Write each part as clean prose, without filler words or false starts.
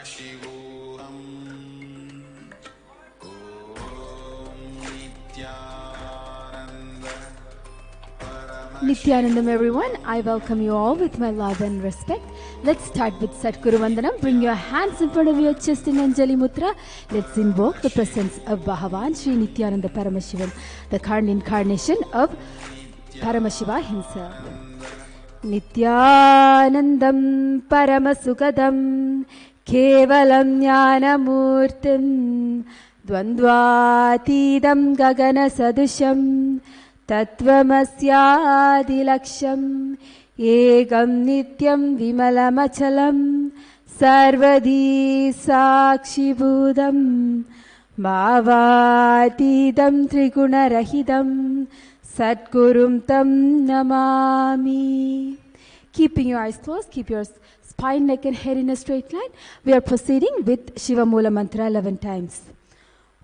शिवोऽहम् ॐ Nityanandam everyone, I welcome you all with my love and respect. Let's start with Satguru Vandanam. Bring your hands in front of your chest in Anjali Mudra. Let's invoke the presence of Bhagavan Sri Nityananda Paramashivan, the current incarnation of Paramashiva himself. Nityanandam Paramasukadam Kevalam Jnanamurtim Dvandvatidam Gagana Sadusham Tattvamasyaadilaksham Ekam Nityam Vimalamachalam Sarvadi Sakshibhudam Bhavatidam Trigunarahidam Satgurum Tam Namami. Keeping your eyes closed, keep your spine, neck and head in a straight line. We are proceeding with Shiva Mula Mantra 11 times.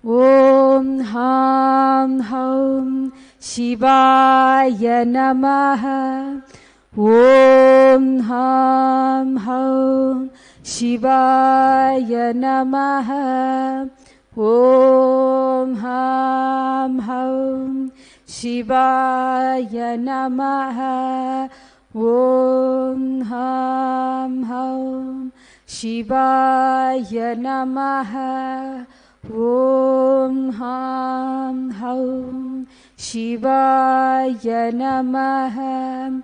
Om Ham Haum Shivaya Namaha. Om Ham Haum Shivaya Namaha. Om Ham Haum Shivaya Namaha. Om Ham Haum Shivaya Namaha. Om Ham Haum Shivaya Namaha.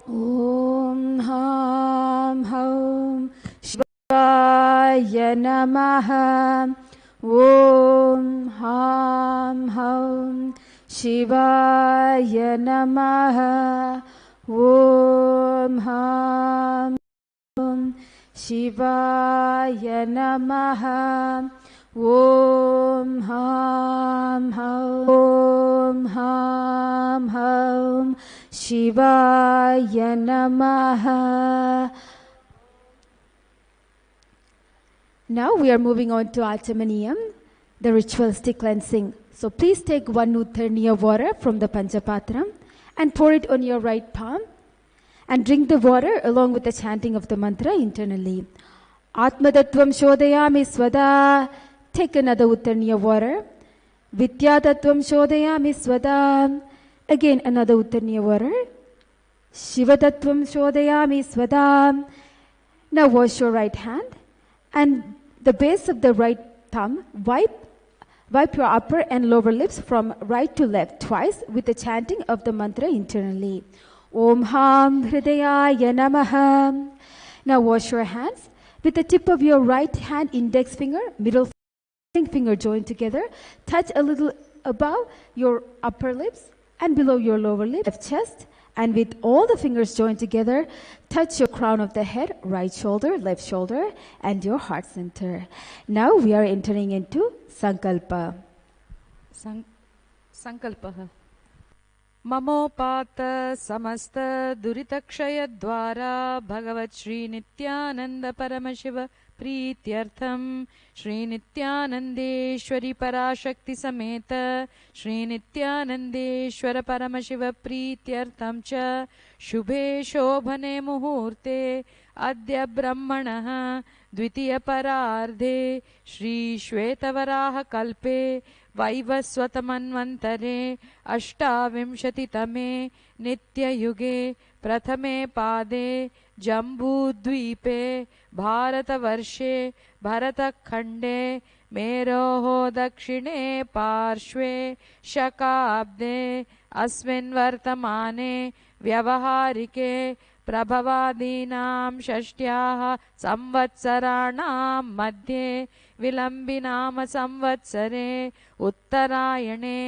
Om Ham Haum Shivaya Namaha. Om Ham Haum Shivaya Namaha. Om Ham Haum Shivaya Namaha. Om Ham Haum Shivaya Namaha. Now we are moving on to Achamaniyam, the ritualistic cleansing. So please take 1 Uttarniya water from the Panchapatram and pour it on your right palm and drink the water along with the chanting of the mantra internally. Atmadattvam shodayami svada. Take another Uttarniya water. Vidyatattvam shodayami svada. Again another Uttarniya water. Shivatattvam shodayami svada. Now wash your right hand and the base of the right thumb. Wipe your upper and lower lips from right to left twice with the chanting of the mantra internally. Om Ham Hridayaya Namaha. Now wash your hands with the tip of your right hand index finger, middle finger joined together. Touch a little above your upper lips and below your lower lip, left chest, and with all the fingers joined together, touch your crown of the head, right shoulder, left shoulder, and your heart center. Now we are entering into Sankalpa. Sankalpa. Mamopata samasta duritakshaya dvara Bhagavat Shri Nityananda Paramashiva Prityartham Shri Nityanandeshwari Parashakti Sameta Shri Nityanandeshwara Paramashiva Prityartham cha Shubhe Shobhane Muhurte Adya Brahmanaha Dvitiya Parardhe Shri Shvetavaraha Kalpe वैवस्वतमन्वन्तरे अष्टाविंशतितमे नित्ययुगे प्रथमे पादे जम्बूद्वीपे भारतवर्षे भरतखण्डे मेरोः दक्षिणे पार्श्वे शकाब्दे अस्मिन् वर्तमाने व्यवहारिके प्रभवादीनां षष्ट्याः संवत्सराणां मध्ये विलम्बिनाम संवत्सरे उत्तरायणे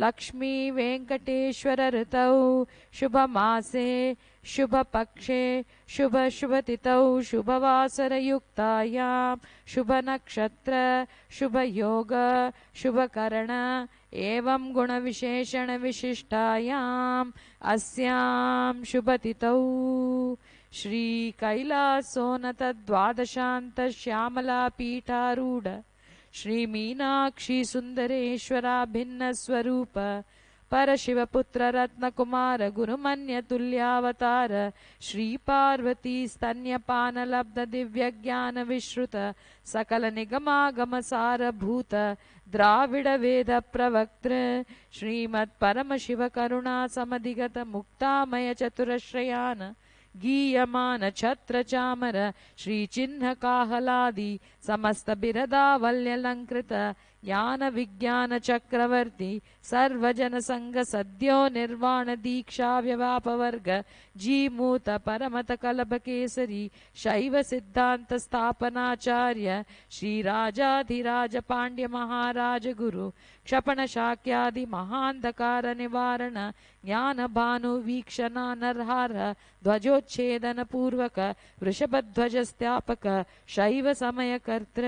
लक्ष्मी वेंकटेश्वर ऋतौ शुभमासे शुभपक्षे शुभतिथौ शुभवासरयुक्तायां शुभनक्षत्र शुभयोग शुभकरण एवं गुणविशेषणविशिष्टायाम् अस्यां शुभतिथौ श्री कैलासोन्नत द्वादशान्त श्यामला पीठारूढ़ श्री मीनाक्षी सुंदरेश्वरा भिन्न स्वरूप परशिवपुत्र रत्नकुमार गुरुमन्यतुल्यावतार श्रीपार्वती स्तन्यपानलब्ध दिव्यज्ञानविश्रुत सकलनिगमागमसारभूत द्राविडवेद प्रवक्तृ श्रीमत्परमशिवकरुणासमधिगत मुक्तामय चतुरश्रयान् गीयमान छत्र चामर श्रीचिह्न काहलादि समस्त बिरदावल्यलंकृत ज्ञान विज्ञान चक्रवर्ती सर्वजन संग सद्यो निर्वाण दीक्षा व्यवापवर्ग जीमूत परमत कलभ केसरी शैव सिद्धांत स्थापनाचार्य श्री राजाधिराज पांड्य महाराज गुरु क्षपण शाक्यादि महांधकार निवारण ज्ञान भानु वीक्षणा नरहार ध्वजोच्छेदन पूर्वक वृषभध्वज स्थापक शैव समय कर्तृ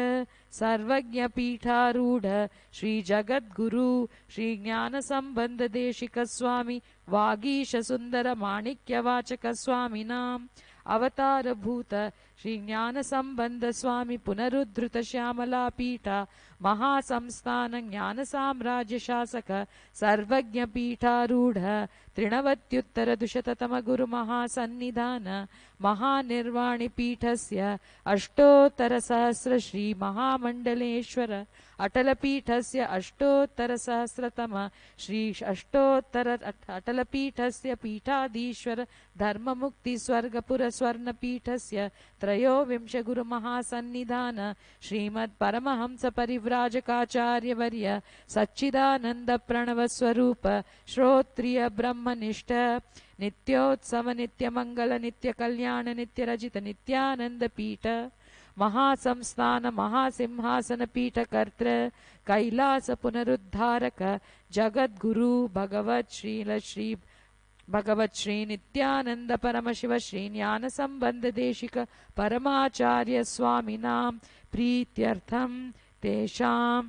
सर्वज्ञ पीठारूढ़ श्री जगद्गुरु श्री ज्ञान संबंध देशिक स्वामी वागीश सुंदर माणिक्य वाचक स्वामी नाम अवतार भूत श्री ज्ञान संबंध स्वामी पुनरुद्धृत श्यामला पीठ महासंस्थान ज्ञान साम्राज्य शासक सर्वज्ञ पीठारूढ़ त्रिणवत्युत्तर दुशततम गुरु महासन्निधान महानिर्वाणि पीठस्य अष्टोत्तर सहस्र श्री महामंडलेश्वर अटल पीठस्य अष्टोत्तर सहस्रतम श्री अष्टोत्तर अटल पीठस्य पीठाधीश्वर धर्म मुक्ति स्वर्गपुर स्वर्ण पीठस्य त्रयोविंश गुरु महासन्निधान श्रीमद् परमहंस परिव्राजकाचार्य वर्य सच्चिदानंद प्रणव स्वरूप श्रोत्रिय ब्रह्मनिष्ठ नित्योत्सव नित्य मंगल नित्य कल्याण नित्य रजित नित्यानंद पीठ महासंस्थान महासिंहासन पीठ कर्तृ कैलास पुनरुद्धारक जगद्गुरु भगवत श्री नित्यानंद परमशिव श्री ज्ञान संबंध देशिक परमाचार्य स्वामिनां प्रीत्यर्थं तेषां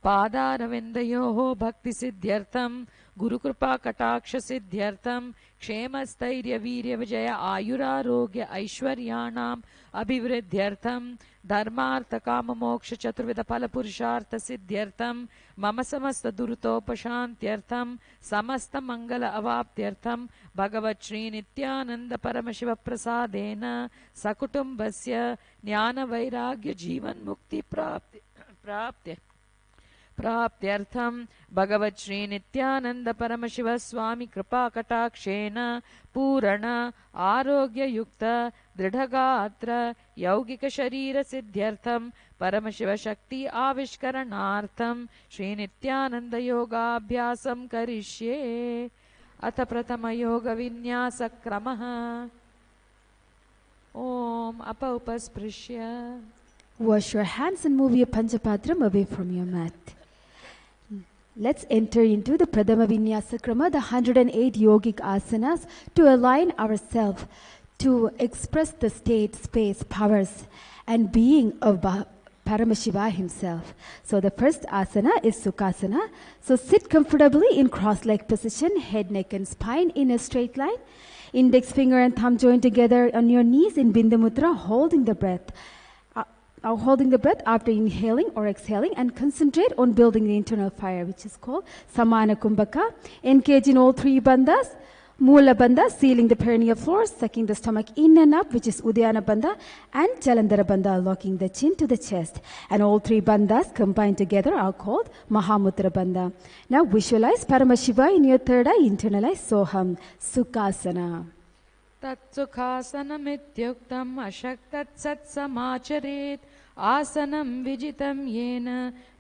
पादारविन्दयोः भक्ति सिद्ध्यर्थं गुरुकृपा कटाक्ष सिद्ध्यर्थं क्षेम स्थैर्य वीर्य विजय आयुरारोग्य ऐश्वर्याणाम् अभिवृद्ध्यर्थं धर्मार्थ काम मोक्ष चतुर्विध फल पुरुषार्थ सिद्ध्यर्थं मम समस्त दुरितोपशान्त्यर्थं समस्त मंगल अवाप्त्यर्थं भगवत् श्री नित्यानंद परमशिव प्रसादेन सकुटुम्बस्य ज्ञान वैराग्य जीवन मुक्ति प्राप्त्यर्थं भगवत् श्री नित्यानंद परमशिव स्वामी कृपा कटाक्षेन पूर्ण आरोग्य युक्त दृढ़गात्र यौगिक शरीर सिद्ध्यर्थं परमशिव शक्ति आविष्करणार्थं श्री नित्यानंद योगाभ्यासं करिष्ये। अथ प्रथम योग विन्यास क्रमः। ओम उपस्पृश्य wash your hands and move your Panchapatram away from your mat. Let's enter into the Pradama Vinyasa Krama, the 108 yogic asanas, to align ourselves, to express the state, space, powers, and being of Paramashiva himself. So the first asana is Sukhasana. So sit comfortably in cross-legged position, head, neck, and spine in a straight line. Index finger and thumb joined together on your knees in Bindu Mudra, holding the breath. Holding the breath after inhaling or exhaling, and concentrate on building the internal fire, which is called Samana Kumbhaka. Engage in all three bandhas. Mula Bandha, sealing the perineal floor, sucking the stomach in and up, which is Uddiyana Bandha, and Jalandhara Bandha, locking the chin to the chest. And all three bandhas combined together are called Mahamudra Bandha. Now visualize Paramashiva in your third eye, internalize Soham, Sukhasana. तत्सुखासनमित्युक्तम् अशक्तत् सत्समाचरेत् आसनं विजितं येन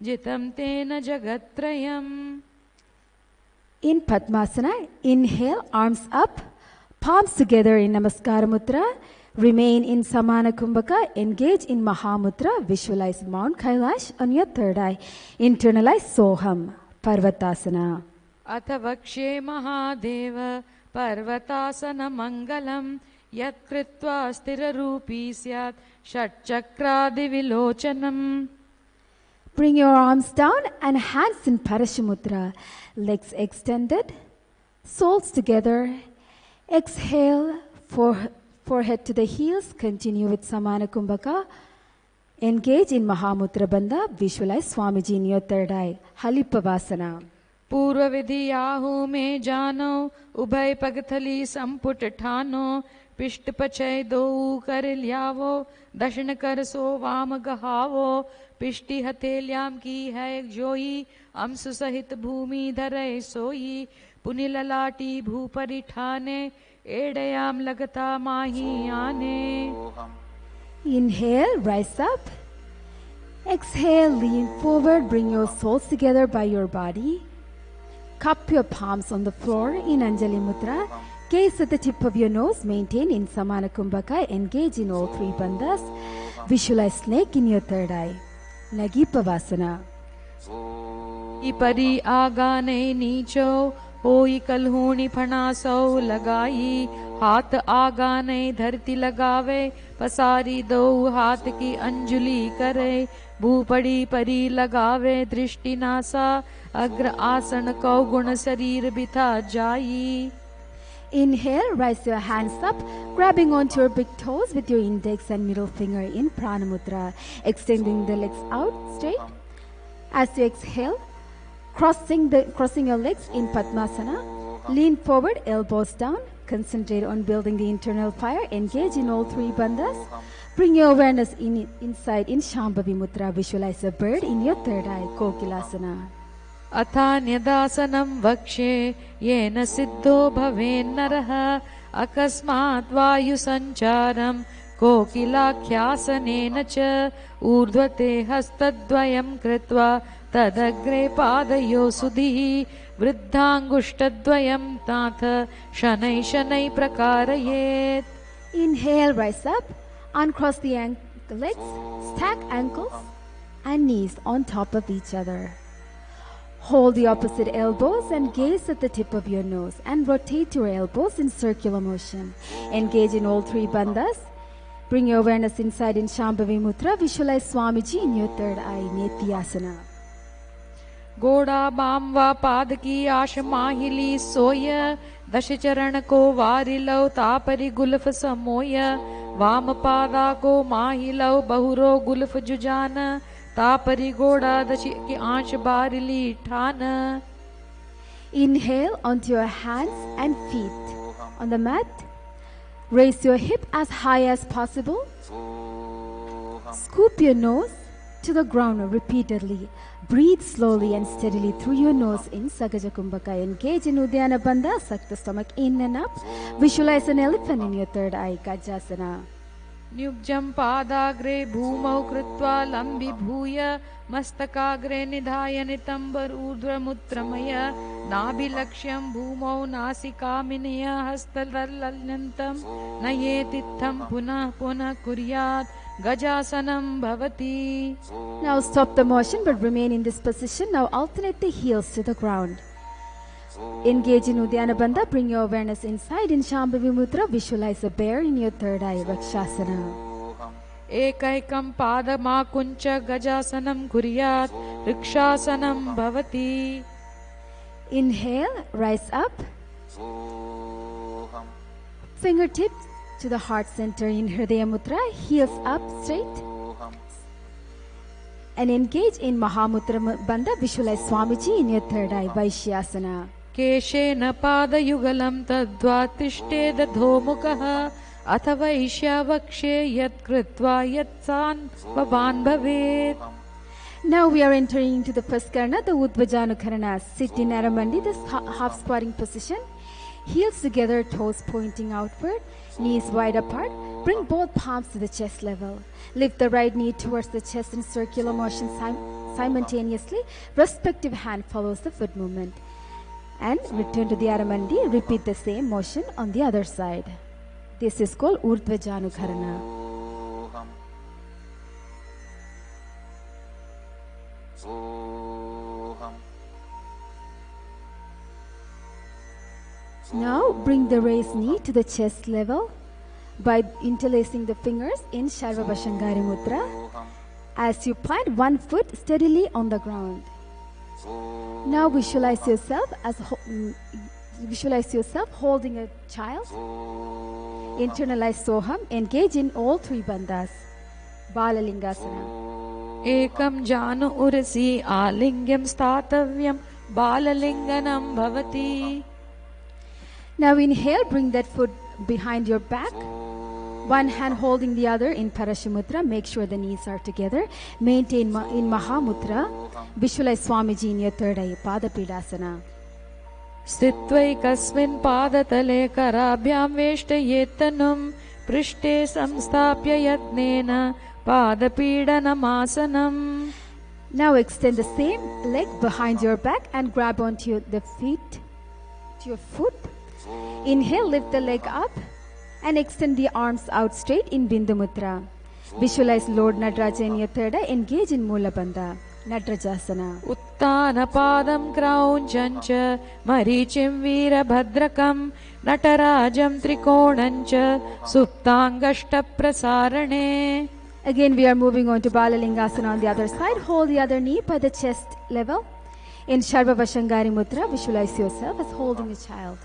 जितं तेन जगत्त्रयम्. In Padmasana, inhale, arms up, palms together in Namaskara Mudra. Remain in Samana Kumbhaka, engage in Mahamudra, visualize Mount Kailash on your third eye. Internalize Soham, Parvatasana. अथ वक्ष्ये महादेव पर्वतासनमङ्गलं यत्कृत्वा स्थिररूपी स्यात् षट्चक्रादिविलोचनम्. Bring your arms down and hands in Parashamudra. Legs extended, soles together. Exhale, forehead to the heels. Continue with Samana Kumbhaka. Engage in Mahamudra Bandha. Visualize Swamiji in your third eye. Halipavasana. पूर्व विधि Yahoo में जानो उभय पगथली संपुट ठानो पिष्ट पचय दो कर ल्यावो दक्षिण कर सो वाम गहावो पिष्टि हथेल्याम की है जोई अंशु सहित भूमि धरय सोई पुनि ललाटी भूपरि ठाने एडयाम लगता माही आने. Inhale, rise up. Exhale, lean forward, bring your soles together by your body. Cup your palms on the floor in Anjali Mudra. Gaze at the tip of your nose, maintain in Samana Kumbhaka, engage in all three bandhas. Visualize snake in your third eye. Lagi Pavasana. परी आगाने नीचो होई कलहूणी फणासो लगाई हाथ आगाने धरती लगावे पसारी दो हाथ की अंजुली करे भूपड़ी परी लगावे दृष्टि नासा अग्र आसन को गुण शरीर बिथा जाई. Inhale, rise your hands up, grabbing onto your big toes with your index and middle finger in Prana Mudra, extending the legs out straight. As you exhale, crossing your legs in Padmasana, lean forward, elbows down, concentrate on building the internal fire, engage in all three bandhas. Bring your awareness inside in Shambhavi Mudra, visualize a bird in your third eye, Kokilasana. अथान्यदासनं वक्षे येन सिद्धो भवेन्नरः अकस्मात् वायुसञ्चारं कोकिलाख्यासनेन च ऊर्ध्वते हस्तद्वयं कृत्वा तदग्रे पादयो सुधिः वृद्धाङ्गुष्ठद्वयं ताथ शनैः शनैः प्रकारयेत्. Inhale, rise up, uncross the legs, stack ankles and knees on top of each other. Hold the opposite elbows and gaze at the tip of your nose and rotate your elbows in circular motion. Engage in all three bandhas. Bring your awareness inside in Shambhavi Mudra. Visualize Swamiji in your third eye, Netyasana. घोड़ा balm व पाद की आश माहिली सोय दश चरण को वारिलो तापरि Gulf समोय वाम पादा को माहिलो बहुरो गुल्फ जुजान तापरि घोड़ा दश की आंश बारिली ठान. Inhale onto your hands and feet on the mat. Raise your hip as high as possible. Scoop your nose to the ground repeatedly. Breathe slowly and steadily through your nose in Sagaja Kumbhaka. Engage in Uddiyana Bandha, suck the stomach in and up. Visualize an elephant in your third eye, Gajasana. न्युब्जं पादाग्रे भूमौ कृत्वा लम्बिभूय मस्तकाग्रे निधाय नितम्बर ऊर्ध्वमुत्रमय नाभिलक्ष्यं भूमौ नासिकामिनय हस्तलल्यन्तं नयेतित्थं पुनः पुनः कुर्यात् गजासनं भवति. Now stop the motion but remain in this position. Now alternate the heels to the ground. Engage in Uddiyana Bandha. Bring your awareness inside in Shambhavi Mudra. Visualize a bear in your third eye, Rakshasana. एकैकं पादमाकुञ्च गजासनं कुर्यात् वृक्षासनं भवति. Inhale, rise up. Fingertips to the heart center in Hridaya Mudra. Heels up straight. And engage in Mahamudra Bandha. Visualize Swamiji in your third eye, Vaishyasana. केशेन पादयुगलं तद्वा तिष्ठेदधोमुखः अथ वैश्यावक्षे यत् कृत्वा यत्सान् भवान् भवेत्. Now we are entering into the first karna, the Udvajanu Karana. Sit in Aramandi, this half squatting position. Heels together, toes pointing outward, knees wide apart. Bring both palms to the chest level. Lift the right knee towards the chest in circular motion simultaneously. Respective hand follows the foot movement. And return to the Aramandi. Repeat the same motion on the other side. This is called Urdhva Karana. Now bring the raised knee to the chest level by interlacing the fingers in Sharvabhashangari Mudra as you plant one foot steadily on the ground. Now visualize yourself holding a child. Internalize Soham. Engage in all three bandhas. Balalingasana. एकं जानु उरसि आलिङ्ग्यं स्थातव्यं बाललिङ्गनं भवति. Now inhale, bring that foot behind your back. One hand holding the other in Parashumudra. Make sure the knees are together. Maintain in Mahamudra. Visualize Swamiji in your third eye. Padapidasana. स्थित्वैकस्मिन् पादतले कराभ्यां वेष्टयेत्तनुं पृष्ठे संस्थाप्य यत्नेन पादपीडनमासनम्. Now extend the same leg behind your back and grab onto the feet, to your foot. Inhale, lift the leg up and extend the arms out straight in Bindu Mudra. Visualize Lord Nataraja in your third eye. Engage in Mula Bandha. Natarajasana. उत्तानपादं क्रौञ्चं च मरीचिं वीरभद्रकं नटराजं त्रिकोणं च सुप्ताङ्गष्टप्रसारणे. Again, we are moving on to Balalingasana on the other side. Hold the other knee by the chest level. In Sharvavashangari Mudra, visualize yourself as holding a child.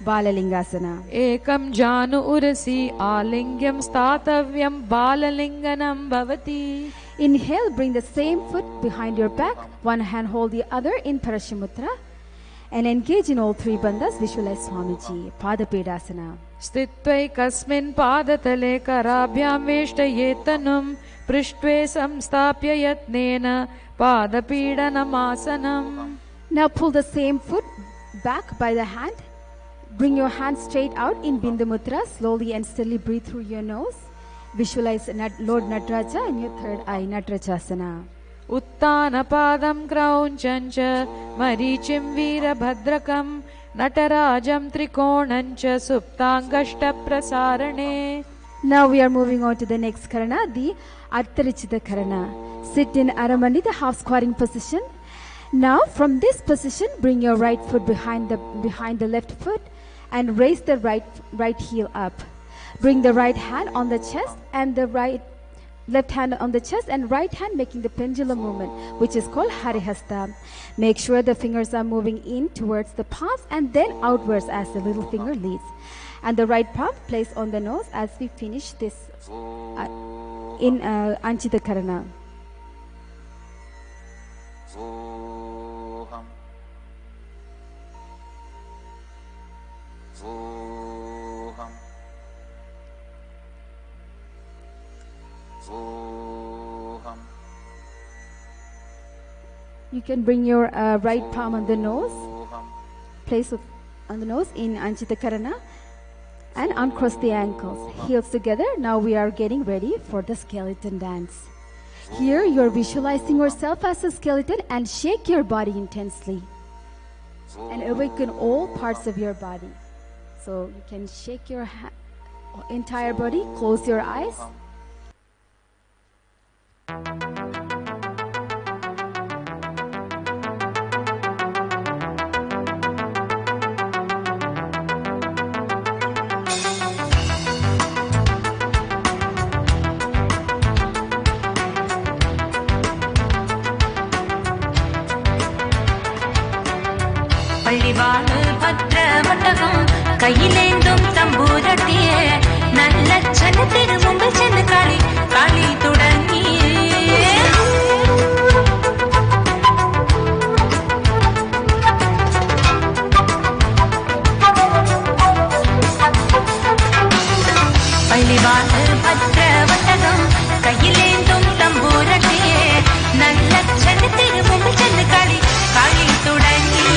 Balalingasana. एकं जानु उरसि आलिङ्ग्यं स्थातव्यं बाललिङ्गनं भवति. Inhale, bring the same foot behind your back. One hand hold the other in Parashumudra. And engage in all three bandhas. Visualize Swamiji. Padapedasana. स्थित्वैकस्मिन् पादतले कराभ्यां वेष्टयेत्तनुं पृष्ठे संस्थाप्य यत्नेन पादपीडनमासनम्. Now pull the same foot back by the hand. Bring your hand straight out in Bindu Mudra. Slowly and steadily breathe through your nose. Visualize Lord Nataraja in your third eye. Natarajasana. उत्तानपादं क्रौञ्चं च मरीचिं वीरभद्रकं नटराजं त्रिकोणं च सुप्ताङ्गष्टप्रसारणे. Now we are moving on to the next karana, the Artharichita karana. Sit in Aramani, the half squatting position. Now from this position, bring your right foot behind the left foot and raise the right heel up. Bring the right hand on the chest and the left hand on the chest and right hand making the pendulum movement, which is called Harihasta. Make sure the fingers are moving in towards the palms and then outwards as the little finger leads. And the right palm placed on the nose as we finish this in Anchita Karana. You can bring your right palm on the nose, place on the nose in Anchita Karana, and uncross the ankles, heels together. Now we are getting ready for the skeleton dance. Here you are visualizing yourself as a skeleton and shake your body intensely and awaken all parts of your body. So you can shake your entire body, close your eyes. பள்ளிவாழ் பத்ரவட்டகம் கையிலேந்தும் தம்பூரட்டிய நல்ல சன திருமும்பு சென்று காளி தொடங்கி பள்ளிவாழ் பத்ரவட்டகம் கையிலேந்தும் தம்பூரட்டிய நல்ல சன திருமும்பு சென்று காளி தொடங்கி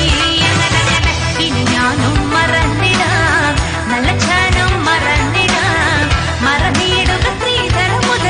ഞാനും മറന്നിടാം നല്ല ക്ഷണം മറന്നിടാം മറന്നിടുക ശ്രീധരമുദ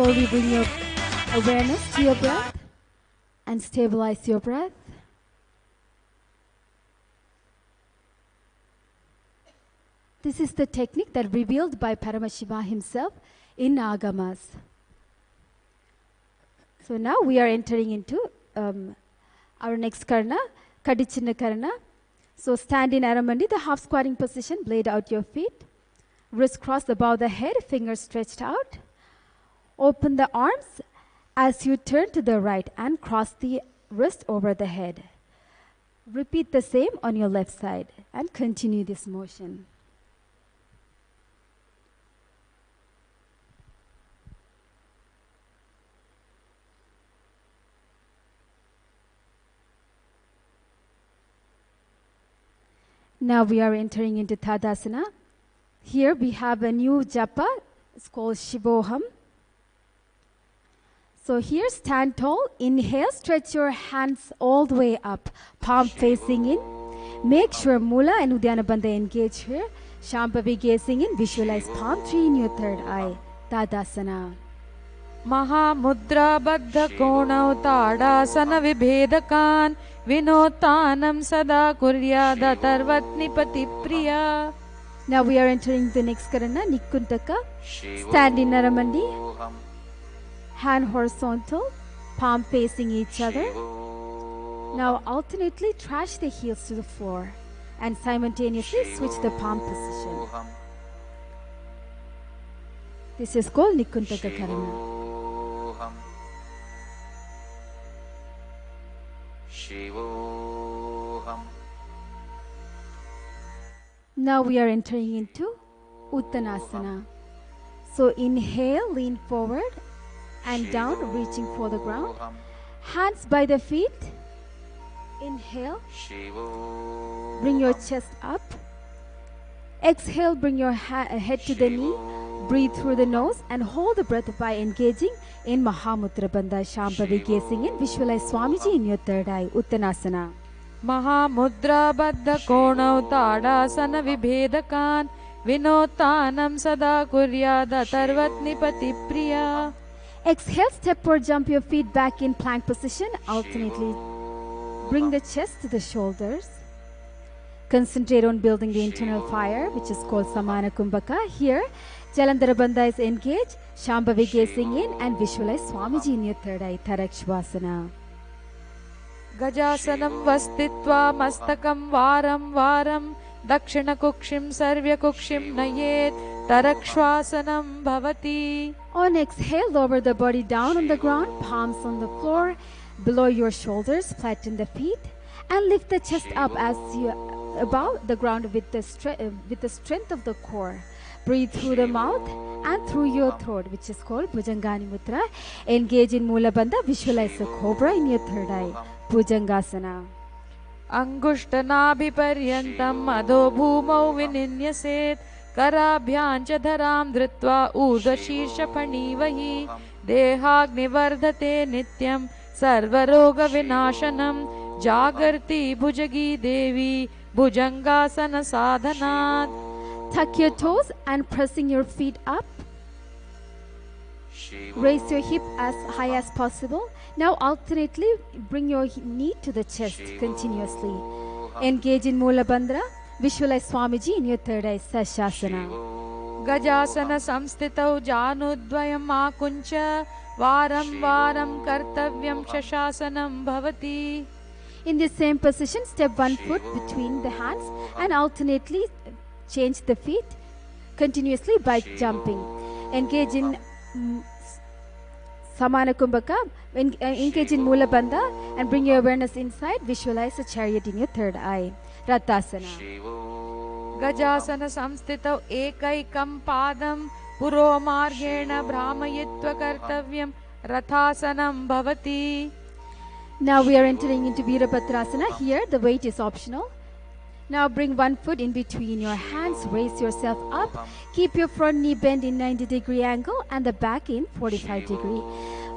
slowly bring your awareness to your breath and stabilize your breath. This is the technique that revealed by Paramashiva himself in Agamas. So now we are entering into our next karna, Kadichinna karna. So stand in Aramandi, the half squatting position, blade out your feet, wrists crossed above the head, fingers stretched out. Open the arms as you turn to the right and cross the wrist over the head. Repeat the same on your left side and continue this motion. Now we are entering into Tadasana. Here we have a new japa. It's called Shivoham. So here, stand tall. Inhale, stretch your hands all the way up, palm facing in. Make sure Mula and Uddiyana Bandha engage here. Shambhavi gazing in. Visualize palm tree in your third eye. Tadasana. Mahamudra Baddha Konau Tadasana Vibhedakan Vinotanam Sada Kuryada Tarvatnipati Priya. Now we are entering the next karana, Nikuntaka. Stand in Naramandi. Hand horizontal, palm facing each other. Now alternately trash the heels to the floor and simultaneously switch the palm position. This is called Nikuntaka karana. Now we are entering into Uttanasana. So inhale, lean forward and down, reaching for the ground. Hands by the feet. Inhale. Bring your chest up. Exhale, bring your head to the knee. Breathe through the nose and hold the breath by engaging in Mahamudra Bandha. Shambhavi gazing in. Visualize Swamiji in your third eye. Uttanasana. Mahamudra Baddha Konau Tadasana Vibhedakan Vinotanam Sada Kuryada Tarvatnipati Priya. Exhale, step or jump your feet back in plank position. Alternately bring the chest to the shoulders. Concentrate on building the internal fire, which is called Samana Kumbhaka. Here, Jalandhara Bandha is engaged. Shambhavi gazing in and visualize Swamiji in your third eye. Tarakshvasana. Gajasanam Vastitva Mastakam Varam Varam Dakshina Kukshim Sarvya Kukshim Nayet Tarakshvasanam Bhavati. On exhale, lower the body down on the ground, palms on the floor, below your shoulders, flatten the feet, and lift the chest up as you above the ground with the strength of the core. Breathe through the mouth and through your throat, which is called Bhujangani Mudra. Engage in Mula Bandha. Visualize a cobra in your third eye. Bhujangasana. Angushtanabhi Paryantam Adho Bhumau Vininyaset Karabhyancha Dharam Dhritva Urdhva Shirsha Panivahi Dehagni Vardhate Nityam Sarvaroga Vinashanam Jagarti Bhujagi Devi Bhujangasana Sadhanat. Tuck your toes and pressing your feet up. Raise your hip as high as possible. Now alternately bring your knee to the chest continuously. Engage in Mula Bandha. Visualize Swamiji in your third eye. Sashasana. Gajasana Samstitau Janudvayam Akuncha Varam Varam Kartavyam Shashasanam Bhavati. In the same position, step one foot between the hands and alternately change the feet continuously by jumping. Engage in Samana Kumbhaka, engage in Mula Bandha and bring your awareness inside. Visualize a chariot in your third eye. Ratasana. Gajasana Samstitau Ekaikam Padam Puro Margena Brahmayitva Kartavyam Rathasanam Bhavati. Now we are entering into Virabhadrasana. Here the weight is optional. Now bring one foot in between your hands, raise yourself up, keep your front knee bent in 90-degree angle and the back in 45-degree.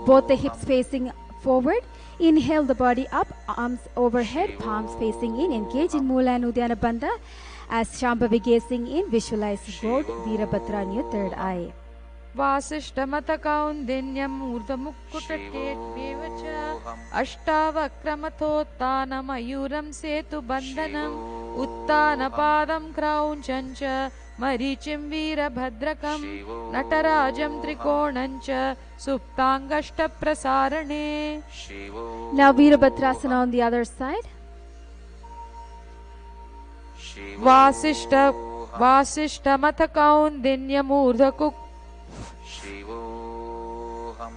Both the hips facing forward. Inhale the body up, arms overhead, palms facing in. Engage in Mula and Uddiyana Bandha. As Shambhavi gazing in, visualize God Virabhadra in your third eye. वासिष्ठमथ कौन्दिन्यम् ऊर्ध्वमुक्कुटकेट्येव च अष्टावक्रमथोत्थानमयूरं सेतुबन्धनम् उत्तानपादं क्रौञ्चं च मरीचिं वीरभद्रकं नटराजं त्रिकोणं च सुप्ताङ्गष्टप्रसारणे. Now Virabhadrasana on the other side. वासिष्ठमथ कौन्दिन्यमूर्धकुक् शिवोऽहम्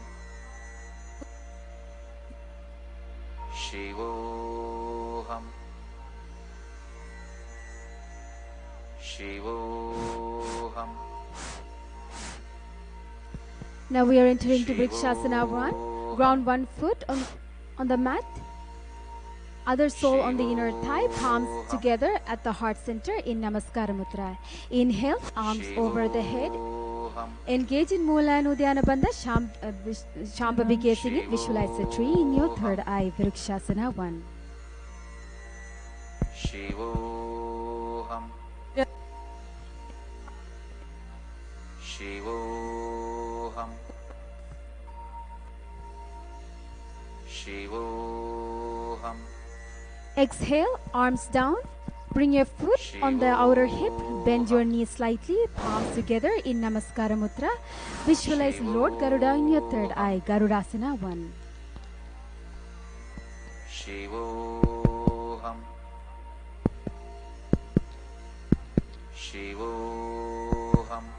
शिवोऽहम् शिवोऽहम्. Now we are entering to Vrikshasana 1. Ground one foot on the mat. Other sole on the inner thigh, palms together at the heart center in Namaskara Mudra. Inhale, arms over the head. Engage in Mula and Uddiyana Bandha, Shambhavi gazing it. Visualize the tree in your third eye, Vrikshasana 1. शिवोऽहम् शिवोऽहम् शिवोऽहम्. Exhale, arms down. Bring your foot on the outer hip. Bend your knees slightly. Palms together in Namaskara Mudra. Visualize Lord Garuda in your third eye. Garudasana 1. शिवोऽहम् शिवोऽहम्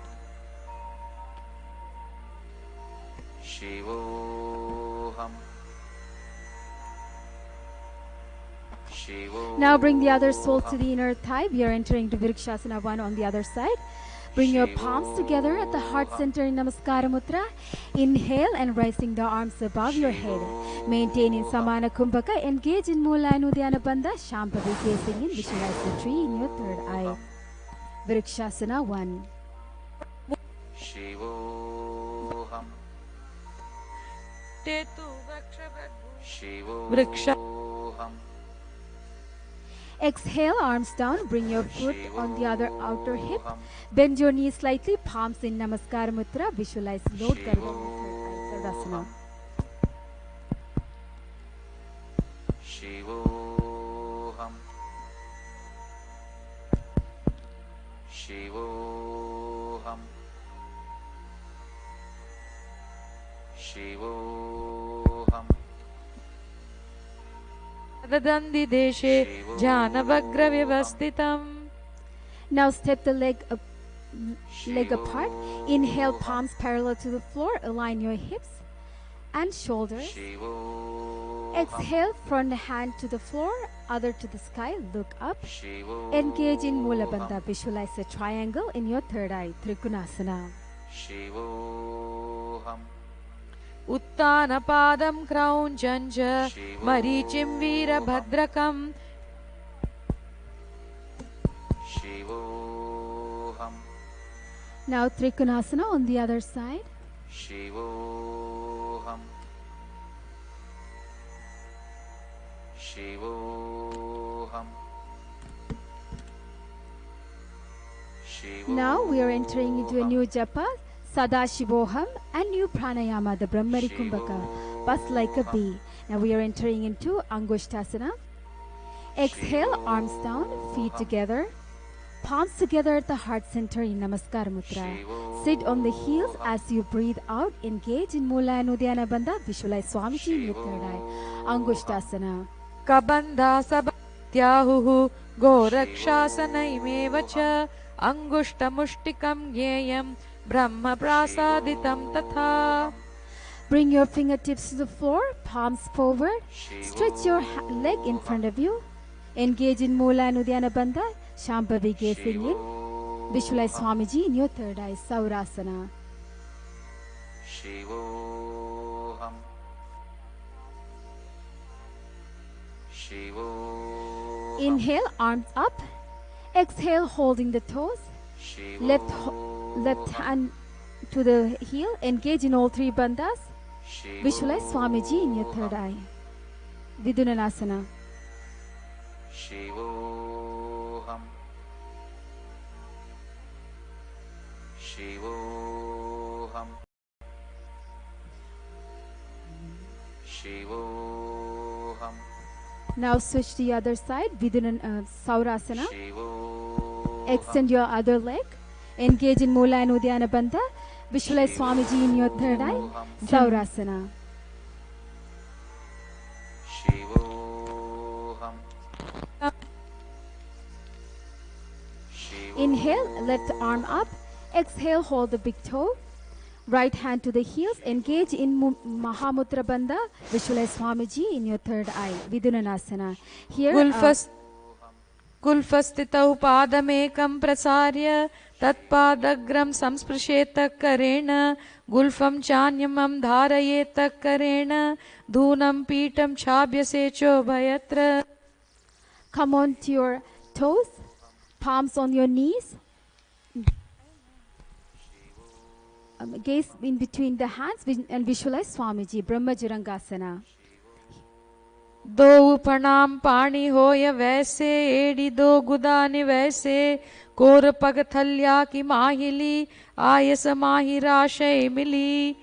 शिवोऽहम्. Now bring the other sole to the inner thigh. We are entering to Vrikshasana 1 on the other side. Bring your palms together at the heart center in Namaskara Mudra. Inhale and raising the arms above your head. Maintain in Samana Kumbhaka. Engage in Mula and Uddiyana Bandha. Shambhavi gazing in. Visualize the tree in your third eye. Vrikshasana 1. शिवोऽहम् वृक्ष शिवोऽहम् Exhale, arms down. Bring your foot on the other outer hip. Bend your knees slightly. Palms in Namaskara Mudra. Visualize Lord Garuda in your third eye. Garudasana. शिवोऽहम् शिवोऽहम् शिवोऽहम्. ददन्ति देशे जानवग्रव्यवस्थितम्. Now step the leg apart. Inhale, palms parallel to the floor. Align your hips and shoulders. Exhale, front hand to the floor, other to the sky. Look up. Engage in Mula Bandha. Visualize a triangle in your third eye. Trikonasana. शिवोऽहम् उत्तानपादं क्रौञ्चं च मरीचिं वीरभद्रकम्. शिवोऽहम् Now Trikonasana on the other side. शिवोऽहम् शिवोऽहम् Now we are entering into a new japa, Sadashivoham, and new pranayama, the Brahmari Kumbhaka, buzz like a bee. Now we are entering into Angushtasana. Exhale, arms down, feet together, palms together at the heart center in Namaskara Mudra. Sit on the heels as you breathe out. Engage in Mula and Uddiyana Bandha. Visualize Swamiji in your third eye. Angushtasana. कबन्धासभत्याहुः गोरक्षासनैमेव च अङ्गुष्टमुष्टिकं ज्ञेयं ब्रह्मप्रासादितं तथा. Bring your fingertips to the floor, palms forward. Stretch your leg in front of you. Engage in Mula and Uddiyana Bandha. Shambhavi gazing in. Visualize Swamiji in your third eye. Saurasana. शिवोऽहम् शिवोऽहम् Inhale, arms up. Exhale, holding the toes. Left hand to the heel. Engage in all three bandhas. Visualize Swamiji in your third eye. Vidunanasana. शिवोऽहम् शिवोऽहम् Now switch to the other side, Viduna Saurasana. Shivoham. Extend your other leg. Engage in Mula and Uddiyana Bandha. Visualize Swamiji in your third eye. Saurasana. Shivoham. Inhale, left arm up. Exhale, hold the big toe. Right hand to the heels. Engage in Mahamudra Bandha. Visualize Swamiji in your third eye. Vidunanasana. Here, गुल्फस्थितौ पादमेकं प्रसार्य तत्पादग्रं संस्पृशेत करेण गुल्फं चान्यमं धारयेत करेण धूनं पीठं छाभ्यसे चोभयत्र. come on to your toes. Palms on your knees. Gaze in between the hands and visualize Swamiji, Brahmajirangasana. दो प्रणाम पाणी होय वैसे एड़ी दो गुदानि वैसे core पग थल्या की माहिली आयस माहिराशय मिली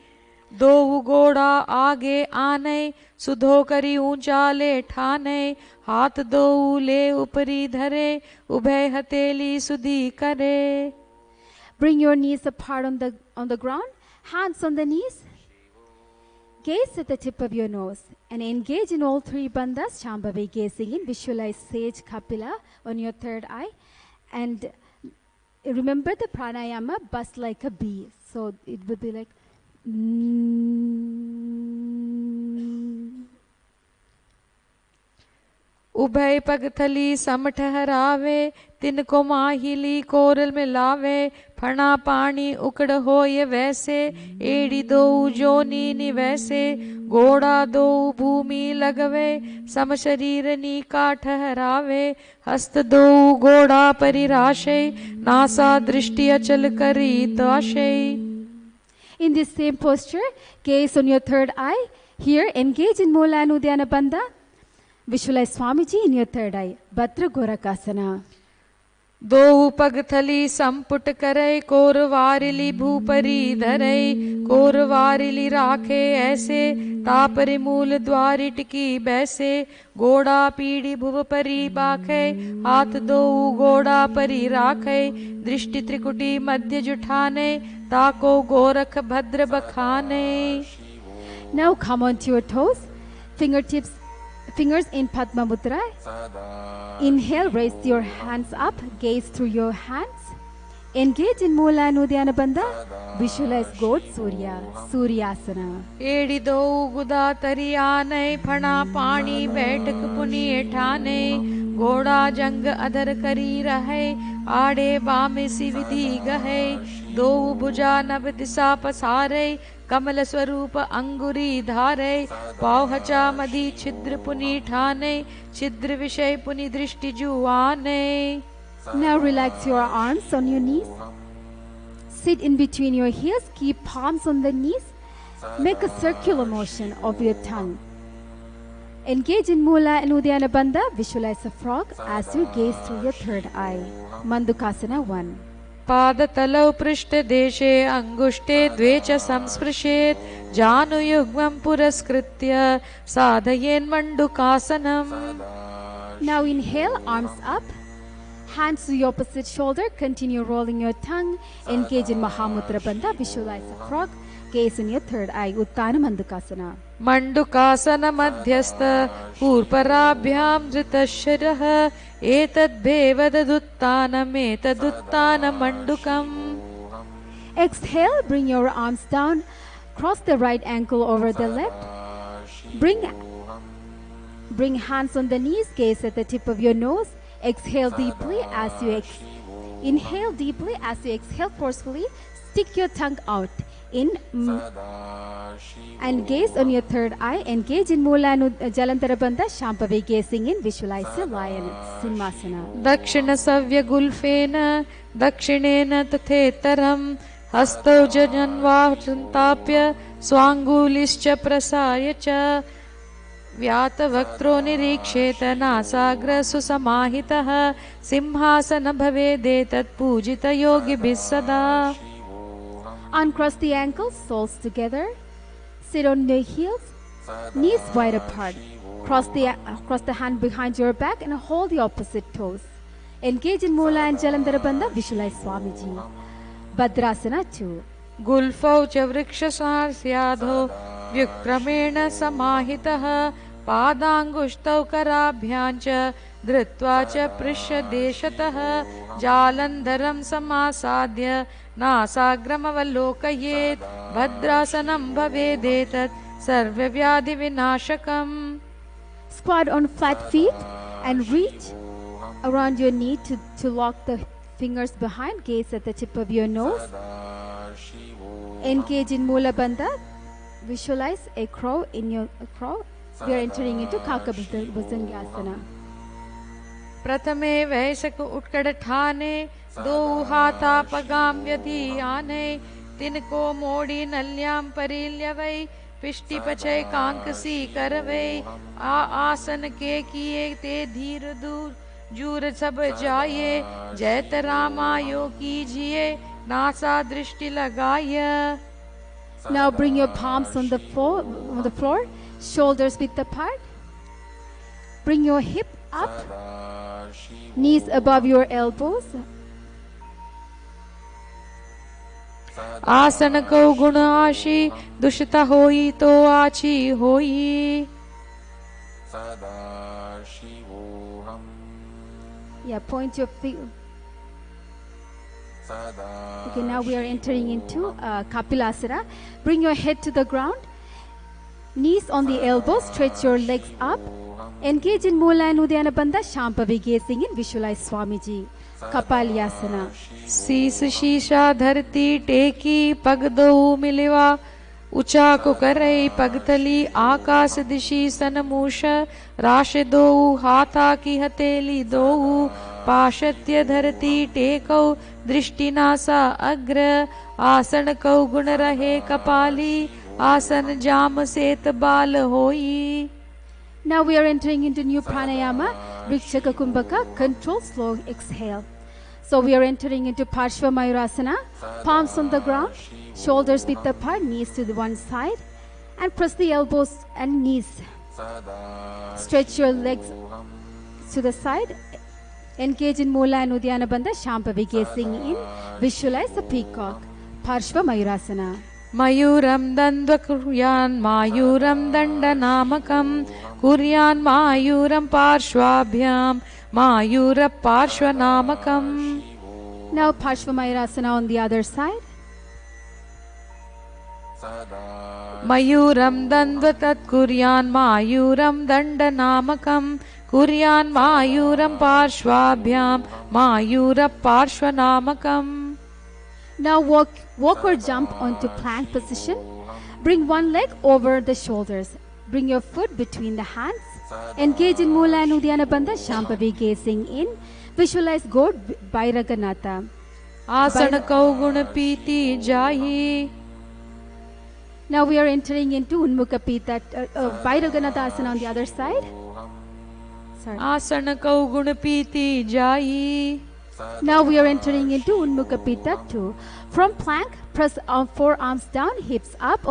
दो गोड़ा आगे आने सुधो करी ऊंचाले ठाने हाथ दो ले ऊपरी धरे उभय हथेली सुधी करे. Bring your knees apart on the ground, hands on the knees. Gaze at the tip of your nose and engage in all three bandhas. Shambhavi gazing in. Visualize Sage Kapila on your third eye. And remember the pranayama, buzz like a bee. So it will be like... उभय पगथली सम ठहरावे तिनको माहिली coral में लावे फणा पानी उकड़ होय वैसे एड़ी दो जोनी निवैसे घोड़ा दो भूमि लगवे सम शरीर नीका ठहरावे हस्त दो घोड़ा परिराशे नासा दृष्टि अचल करी दाशे. In this same posture, gaze on your third eye. Here, engage in Mula and Uddiyana Bandha. Visualize Swamiji in your third eye. Bhadra Gorakasana. दो पगथली संपुट करे कोर वारिली भूपरी धरे कोर वारिली राखे ऐसे तापरे मूल द्वारि टिकी बैसे घोड़ा पीड़ी भुव परी बाखे हाथ दो घोड़ा परी राखे दृष्टि त्रिकुटी मध्य जुठाने ताको गोरख भद्र बखाने. Now come on to your toes. Fingers in Padma Mudra. Inhale, raise your hands up, gaze through your hands. Engage in Mula and Uddiyana Bandha. Visualize God Surya, Suryasana. एड़ी दो गुदा तरी आने फणा पानी बैठक पुनि ठाने घोड़ा जंग अधर करी रहे आड़े बामे सी विधि गहे दो भुजा नभ दिशा पसारे कमल स्वरूप अंगुरी धारे पावहचा मधी छिद्र पुनि ठाने छिद्र विषय पुनि दृष्टि जुआने. Now relax your arms on your knees. Sit in between your heels. Keep palms on the knees. Make a circular motion of your tongue. Engage in Mula and Uddiyana Bandha. Visualize a frog as you gaze through your third eye. Mandukasana 1. पादतलौ पृष्ठदेशे अंगुष्टे द्वे च संस्पृशेत् जानुयुग्मं पुरस्कृत्य साधयेन्मण्डुकासनम्. Now inhale, arms up. Hands to the opposite shoulder. Continue rolling your tongue. Engage in Mahamudra Bandha. Visualize a frog. Gaze in your third eye. Uttana Mandukasana. मण्डुकासन मध्यस्थ पूर्पराभ्यां धृतशरः एतद्भेवदुत्तानमेतदुत्तानमण्डुकम्. Exhale, bring your arms down. Cross the right ankle over the left. Bring hands on the knees. Gaze at the tip of your nose. Exhale deeply as you inhale deeply as you exhale forcefully. Stick your tongue out in and gaze on your third eye. Engage in Mula and Jalantara Bandha. Shambhavi gazing in. Visualize the lion Simhasana. दक्षिण सव्य गुल्फेन दक्षिणेन तथेतरम् हस्तौ जन्वाह संताप्य स्वांगुलिश्च प्रसार्य च व्यातवक्त्रो निरीक्षेत नासाग्र सुसमाहितः सिंहासन भवेदेतत् पूजित योगिभिः सदा. Uncross the ankles, soles together. Sit on the heels. Knees wide apart. Cross the hand behind your back and hold the opposite toes. Engage in Mula and Jalandhara Bandha. Visualize Swamiji. Bhadrasana 2. गुल्फौ च वृक्षसारस्याधो व्युक्रमेण समाहितः पादाङ्गुष्ठौ कराभ्यां च धृत्वा च पृष्ठदेशतः जालन्धरं समासाद्य नासाग्रमवलोकयेत् भद्रासनं भवेदेतत् सर्वव्याधिविनाशकम्. Squat on flat feet and reach around your knee to lock the fingers behind. Gaze at the tip of your nose. Engage in Mula Bandha. Visualize a crow in your crow. We are entering into Kakabhujangasana. प्रथमे वैशक उत्कट ठाने दो हाथा पगाम व्यधियाने तिनको मोड़ी नल्याम परिल्यवै पिष्टि पचय कांकसी करवै आसन के किए ते धीर दूर जूर सब जाये जैत रामायो कीजिए नासा दृष्टि लगाय. Now bring your palms on the floor, shoulders width apart. Bring your hip up, knees above your elbows. आसन को गुण आशी दुष्ट होई तो आची होई. Yeah, point your feet. Okay, now we are entering into Kapilasana. Bring your head to the ground, knees on the elbows, stretch your legs up. Engage in Mula and Uddiyana Bandha, Shambhavi gazing in, visualize Swamiji. Kapalyasana. शीस शीशा धरती टेकी पग दो मिलिवा ऊंचा को करई पगतली आकाश दिशी सनमूष राश दो हाथा की हथेली दो पाशत्य धरती टेकौ दृष्टिनासा अग्र आसन कौ गुण रहे कपाली आसन जाम सेत बाल होई. Now we are entering into new pranayama, Vrikshaka Kumbhaka, control, slow exhale. So we are entering into Parshva Mayurasana, palms on the ground, shoulders width apart, knees to the one side, and press the elbows and knees. Stretch your legs to the side. Engage in Mula and Uddiyana Bandha, Shambhavi gazing in, visualize a peacock. Parshva Mayurasana. मयूरं दन्द्व कुर्यान् मायूरं दण्डनामकं कुर्यान् मायूरं पार्श्वाभ्यां Mayur पार्श्वनामकं. Now Parshva Mayurasana on the other side. मयूरं दन्द्व तत् कुर्यान् मायूरं दण्डनामकं कुर्यान् मायूरं पार्श्वाभ्यां Mayur पार्श्वनामकं. Now walk or jump onto plank position. Bring one leg over the shoulders. Bring your foot between the hands. Engage in Mula and Uddiyana Bandha, Shambhavi gazing in. Visualize God Bhairaganatha. आसन कौ गुण पीति जाहि. Now we are entering into Unmukha Pita, Bhairaganatha asana on the other side. Sorry. आसन कौ गुण पीति जाहि. Now we are entering into Unmukha Pita 2. From plank, press forearms down, hips up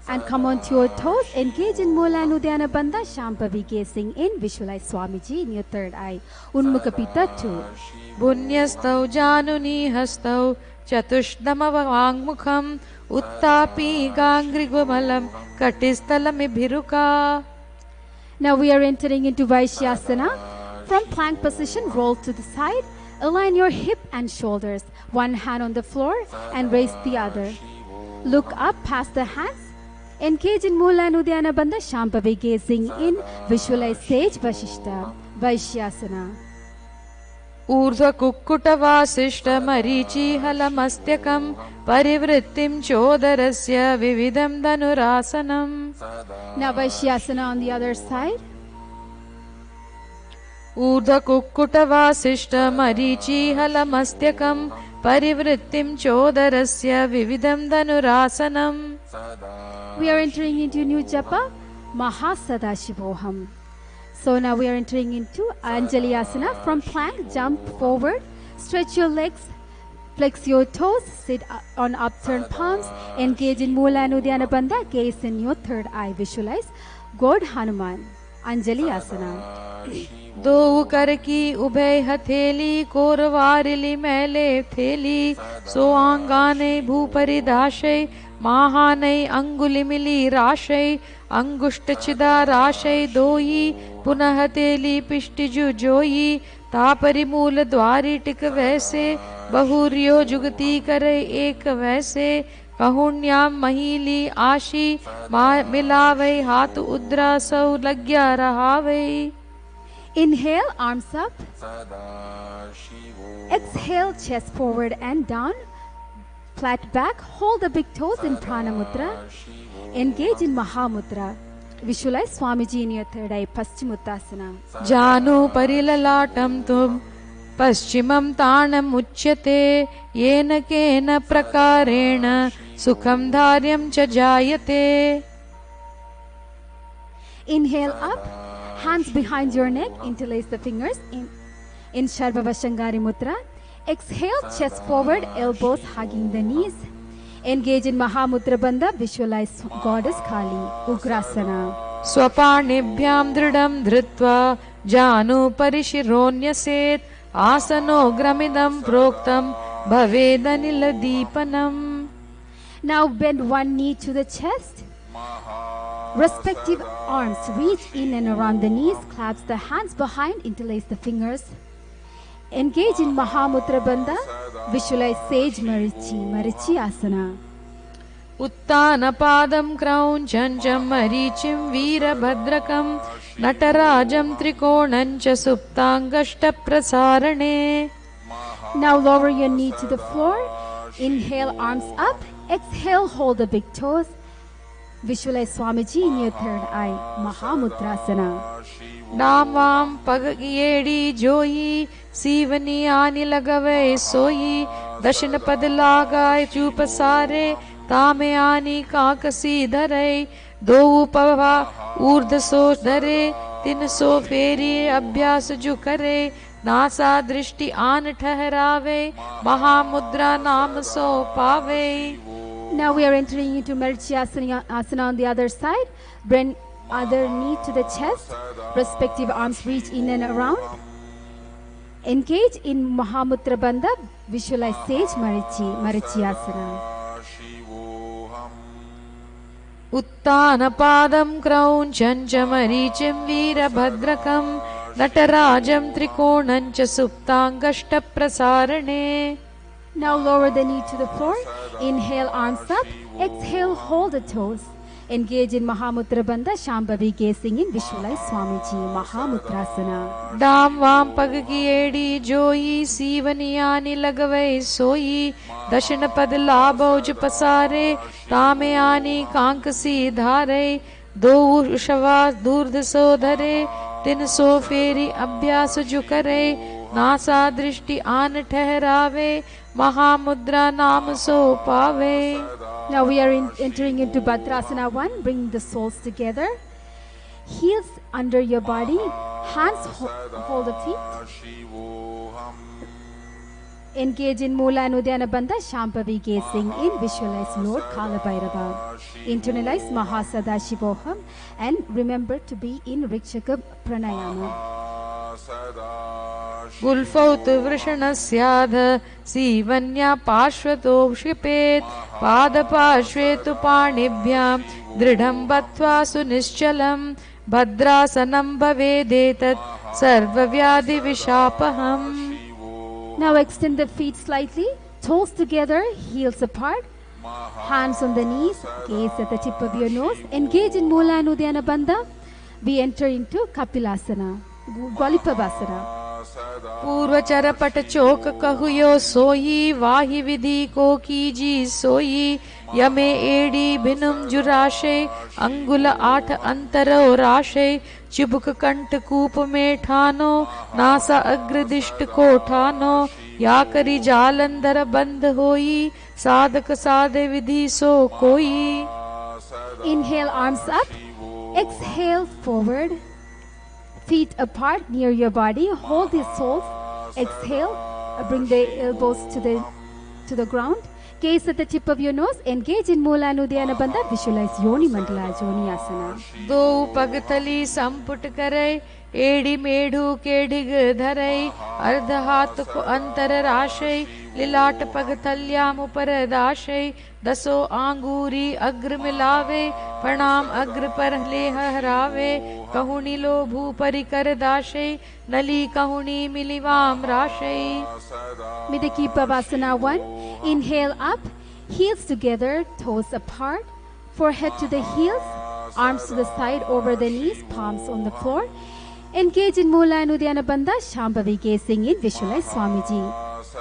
and come onto your toes. Engage in Mula and Uddiyana Bandha, Shambhavi gazing in. Visualize Swamiji in your third eye. Unmukha Pita 2. पुण्यस्तौ जानुनी हस्तौ चतुष्दमवाङ्मुखम् उत्तापी गाङ्घ्रिगुमलं कटिस्थलमिभिरुका. Now we are entering into Vaishyasana. From plank position, roll to the side. Align your hip and shoulders. One hand on the floor and raise the other. Look up past the hands. Engage in Mula and Uddiyana Bandha, Shambhavi gazing in. Visualize Sage Vashishta. Vaishyasana. ऊर्ध्व कुक्कुट Vasishtha Marichi हलमस्त्यकं परिवृत्तिं चोदरस्य विविधं धनुरासनम्. Now Vaishyasana on the other side. ऊर्ध्व कुक्कुट Vasishtha Marichi हलमस्त्यकं परिवृत्तिं चोदरस्य विविधं धनुरासनम्. We are entering into new japa, Mahasadashivoham. So now we are entering into Anjali Asana. From plank, jump forward, stretch your legs, flex your toes, sit on upturned palms, engage in Mula and Uddiyana Bandha, gaze in your third eye, visualize God Hanuman, Anjali Asana. दो कर की उभय हथेली कोरवारिली मैले थेली सो आंगाने भूपरिदाशय महानय अंगुलि मिली राशय अंगुष्ट चिदा राशय दोई पुनः हथेली पिष्टिजु जोई तापरि मूल द्वारी टिक वैसे बहुरियो जुगती करे एक वैसे कहुण्याम महीली आशी मिलावे हाथ उद्रा सौ लग्या रहावे. Inhale, arms up. Exhale, chest forward and down. Flat back, hold the big toes in Prana Mudra. Engage in Mahamudra. Visualize Swamiji in your third eye, Paschimottanasana. Janu parilalatam tum paschimam tanam uchyate yena kena prakarena sukham dharyam cha jayate. Inhale up. Hands behind your neck, interlace the fingers in Sharvavashangari Mudra. Exhale, chest forward, elbows hugging the knees. Engage in Mahamudra Bandha, visualize Goddess Kali, Ugrasana. Swaparnibhyam dridam dhritva janu parishironyaseth asano gramidam proktam bhavedanila deepanam. Now bend one knee to the chest. Respective arms reach in and around the knees, clasp the hands behind, interlace the fingers. Engage in Mahamudra Bandha, visualize Sage Marichi Asana. Uttana padam krauncham marichim veerabhadrakam natarajam trikonancha suptangashta prasarane. Now lower your knee to the floor. Inhale, arms up. Exhale, hold the big toes. Visualize Swamiji in your third eye, Mahamudrasana. Namam pagiyedi joyi sivani ani lagave soyi dashina padlagai chupasare tame ani kakasi dharai do upava urdha so dhare tin so feri abhyas ju kare nasa drishti an thahrave mahamudra naam so pave. Now we are entering into Marichi Asana on the other side. Bring other knee to the chest. Respective arms reach in and around. Engage in Mahamudra Bandha. Visualize Sage Marichi Asana. Uttana padam krauncham marichim veerabhadrakam natarajam trikonancha suptangashta prasarane. Now lower the knee to the floor. Inhale, arms up. Exhale, hold the toes. Engage in Mahamudra Bandha. Shambhavi gazing in. Visualize Swamiji, Mahamudrasana. Dam vam pagiyedi joyi sivaniyani lagavai soyi dashina padlabho pasare tame ani kankasi dhare do ushava durdh so dhare tin so feri abhyas ju kare nasa drishti an thahrave Mahamudra naam so pave. Now we are entering into Bhadrasana 1. Bring the soles together. Heels under your body. Hands hold the feet. Engage in Mula and Uddiyana Bandha. Shambhavi gazing in. Visualize Lord Kala Bhairava. Internalize Mahasadashivoham and remember to be in Rikshaka Pranayama. गुल्फौत वृषणस्याध सीवन्या पार्श्वतो क्षिपेत् पादपार्श्वे तु पाणिभ्यां दृढं बद्ध्वा सुनिश्चलं भद्रासनं भवेदेतत् सर्वव्याधिविशापहम्. Now extend the feet slightly, toes together, heels apart, hands on the knees, gaze at the tip of your nose, engage in Mula and Uddiyana Bandha. We enter into Kapilasana, Gwalipavasana. पूर्वचर पट चोक कहुयो सोई वाहि विधि को कीजी सोई यमे एड़ी भिनुम जुराशे अंगुल 8 अंतरो राशे चिबुक कंठ कूप में ठानो NASA अग्रदिष्ट को ठानो या करी जालंधर बंद होई साधक साधे विधि सो कोई. Inhale, arms up. Exhale, forward. Feet apart near your body. Hold the soles. Exhale. Bring the elbows to the to the ground. Gaze at the tip of your nose. Engage in Mula and Uddiyana Bandha. Visualize Yoni Mandala, Yoni Asana. दो पग थली संपुट करे, एड़ी मेढ़ू के ढिग धरई, अर्ध हाथ को अंतर राशई, लिलाट पग थल्याम ऊपर दाशई, दसो आंगूरी अग्र मिलावे, प्रणाम अग्र पर ले हरावे, कहुनी लो भू परिकर दाशई, नली कहुनी मिलिवाम राशई. Midaki Pavasana 1. Inhale up, heels together, toes apart, forehead to the heels, arms to the side over the knees, palms on the floor. Engage in Mula and Uddiyana Bandha, Shambhavi gazing in, visualize Swamiji.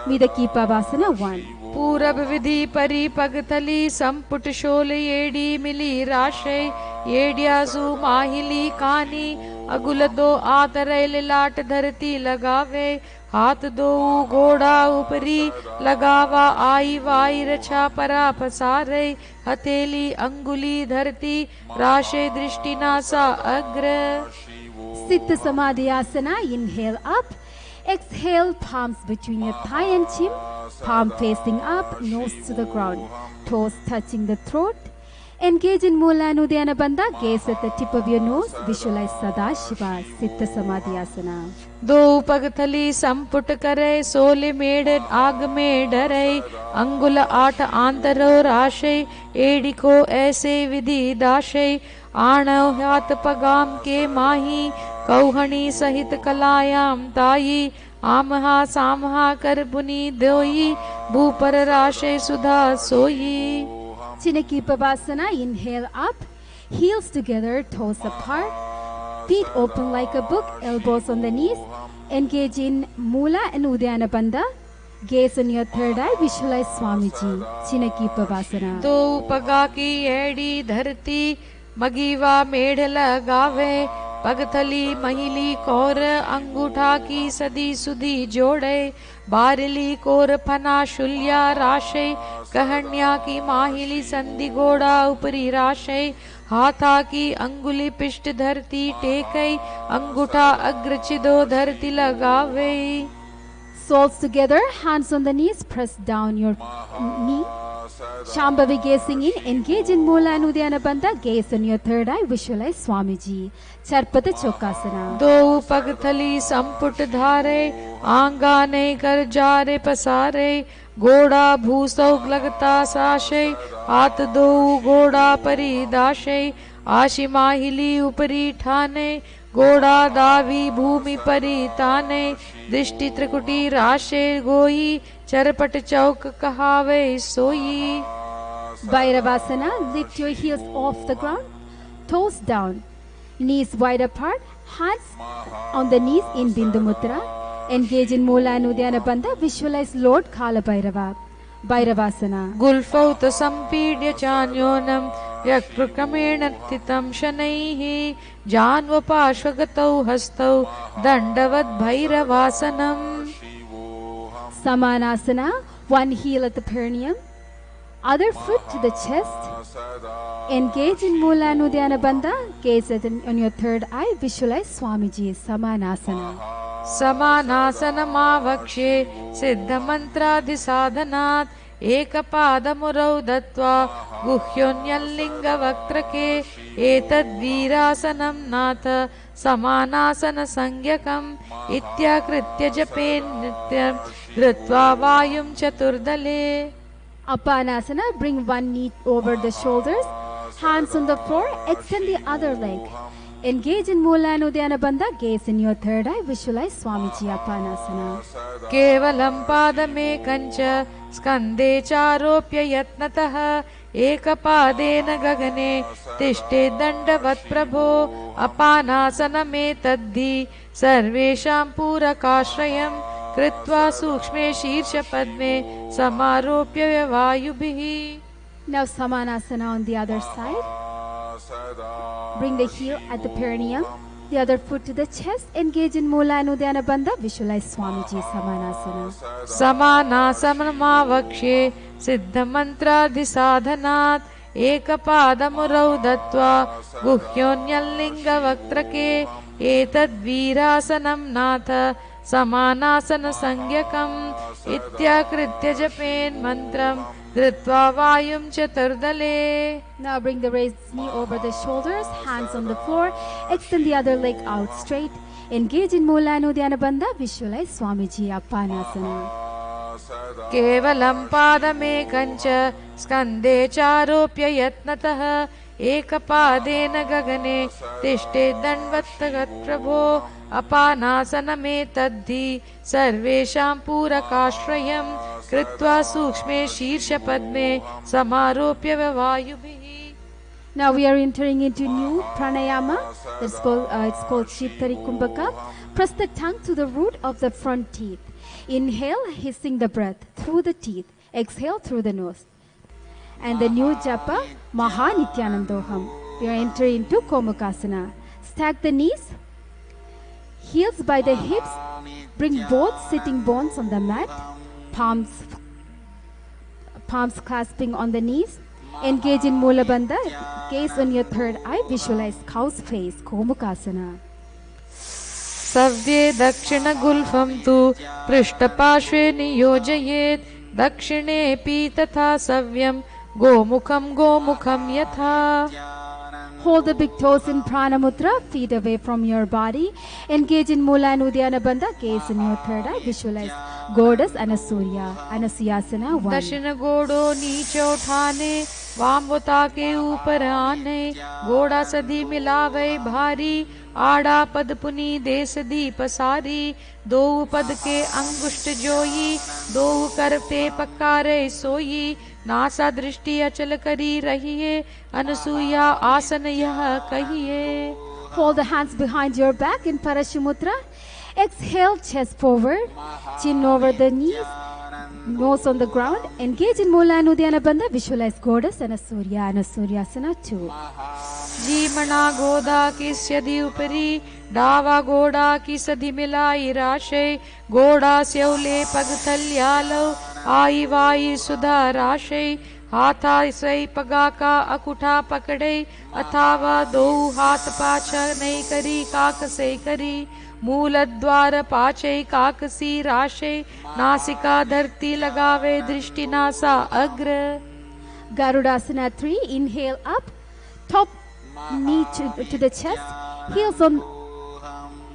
Midaki Pavasana 1. पूरब विधि परी पगथली संपुट शोल येडी मिली राशय, येडियाजू माहिली कानी, अगुल दो आतरे लिलाट धरती लगावे, हाथ दो घोड़ा ऊपरी लगावा, आई वाई रछा परा पसारे, हथेली अंगुली धरती राशे दृष्टि नासा अग्र. Siddha Samadhi Asana. Inhale up. Exhale, palms between your thigh and chin, palm facing up, nose to the ground, toes touching the throat. Engage in Mula and Uddiyana Bandha. Gaze at the tip of your nose. Visualize Sadashiva. Siddha Samadhi Asana. दो पग थली संपुट करे, सोले मेढ़ आग में डरे, अंगुल आठ आंतरो राशे, एड़ी को ऐसे विधि दाशे, आणव हाथ पगाम के माही, कौहणी सहित कलायाम ताई, आमहा सामहा कर बुनी दोई, भूपर राशे सुधा सोई. Chinaki Pavasana. Inhale up, heels together, toes apart, feet open like a book, elbows on the knees. Engage in Mula and Uddiyana Bandha. Gaze on your third eye, visualize Swamiji. Chinaki Pavasana. दो पगा की एड़ी धरती, मगीवा मेढ़ लगावे, पगथली महिली core अंगूठा की सदी सुधी जोड़े, बारली कोर फना शुल्या राशे, कहन्या की माहिली संधि घोड़ा ऊपरी राशे, हाथा की अंगुली पिष्ट धरती टेकई, अंगूठा अग्र चिदो धरती लगावे. Soles together, hands on the knees, press down your knee. Shambhavi gazing in, engage in Mula and Uddiyana Bandha. Gaze on your third eye, visualize Swamiji. Charpata Chokasana. दो पग थली संपुट धारे, आंगाने कर जारे पसारे, घोड़ा भूसौग लगता साशे, हाथ दो घोड़ा परी दाशे, आशी माहिली ऊपरी ठाने, घोड़ा दावी भूमि परी ताने, दृष्टि त्रिकुटी राशे गोई, चरपट चौक कहावे सोई. Bhairavasana. Lift your heels off the ground, toes down, knees wide apart, hands on the knees in Bindu Mudra. Engage in Mula and Uddiyana Bandha. Visualize Lord Kala Bhairava. Bhairavasana. गुल्फौत संपीड्य चान्योनम यक्रमेण स्थितं शनैः, जान्वपार्श्वगतौ हस्तौ दंडवत् भैरवासनम्. Samanasana. One heel at the perineum, other foot to the chest. Engage in Mula and Uddiyana Bandha. Gaze on your third eye. Visualize Swamiji. Samanasana. समानासनमावक्ष्ये सिद्धमन्त्राधिसाधनात्, एकपादमुरौ दत्त्वा गुह्योन्यल्लिङ्गवक्त्रके, एतद्वीरासनं नाथ समानासनसंज्ञकम्, इत्याकृत्य जपे नित्यं धृत्वा वायुं चतुर्दले. Apanasana. Bring one knee over the shoulders, hands on the floor, extend the other leg. Engage in Mula and Uddiyana Bandha. Gaze in your third eye. Visualize Swamiji. Apanasana. केवलं पादमेकञ्च स्कन्धे चारोप्य यत्नतः, एकपादेन गगने तिष्ठे दण्डवत् प्रभो, अपानासनमेतद्धि सर्वेषां पूरकाश्रयं, कृत्वा सूक्ष्मे शीर्षपद्मे समारोप्य वायुभिः. Now Samanasana on the other side. Bring the heel at the perineum, the other foot to the chest. Engage in Mula and Uddiyana Bandha. Visualize Swamiji. Samanasana. समानासनमावक्ष्ये सिद्धमन्त्राधिसाधनात्, एकपादमुरौ दत्त्वा गुह्योन्यल्लिङ्गवक्त्रके, एतद्वीरासनं नाथ समानासनसंज्ञकम्, इत्याकृत्य Japan मन्त्रं धृत्वा वायुं चतुर्दले. Now bring the raised knee over the shoulders, hands on the floor, extend the other leg out straight. Engage in Moolanudhyana Bandha, visualize Swamiji Appanasana. केवलं पादमेकं च स्कन्धे चारोप्य यत्नतः एकपादेन गगने तिष्ठेत् दण्डवत् प्रभो. अपानासनमेतद्धि सर्वेषां पूरकाश्रयं कृत्वा सूक्ष्मे शीर्षपद्मे समारोप्य वायुभिः. Now we are entering into new pranayama. It's called Shitari Kumbhaka. Press the tongue to the root of the front teeth. Inhale, hissing the breath through the teeth. Exhale through the nose. And the new japa, Maha Nityanandoham. We are entering into Komukasana. Stack the knees, heels by the hips. Bring both sitting bones on the mat. Palms clasping on the knees. Engage in Moola Bandha. Gaze on your third eye. Visualize cow's face. Komukasana. सव्ये दक्षिणगुल्फं तु पृष्ठपार्श्वे नियोजयेत् दक्षिणेऽपि तथा सव्यं गोमुखं यथा. Hold the big toes in Prana Mudra, feet away from your body. Engage in Mula and Uddiyana Bandha. Gaze in your third eye. Visualize goddess Anasurya. Anasuyasana 1. दक्षिण गोड़ो नीचे उठाने वामवता के ऊपर आने गोड़ा सदी मिलावे भारी आड़ा पद पुनी देश दी पसारी दो पद के अंगुष्ठ जोई दो करते पकारे सोई नासा दृष्टि अचल करी रहिए अनसुया आसन यह कहिए. Hold the hands behind your back in Parashumudra. Exhale, chest forward, chin over the knees, nose on the ground. Engage in Mula and Uddiyana Bandha. Visualize goddess Anasurya. Anasuryasana 2. जीमना गोदा की सदी उपरी डावा गोड़ा की सदी मिलाई राशे गोड़ा स्यौले पगथल्यालो आई वाई सुधा राशे हाथा सई पगा का अकुठा पकड़े अथावा दो हाथ पाछा नहीं करी काक से करी मूल द्वार पाचे काकसी राशे नासिका धरती लगावे दृष्टि नासा अग्र. Garudasana 3. Inhale up, top knee to the chest,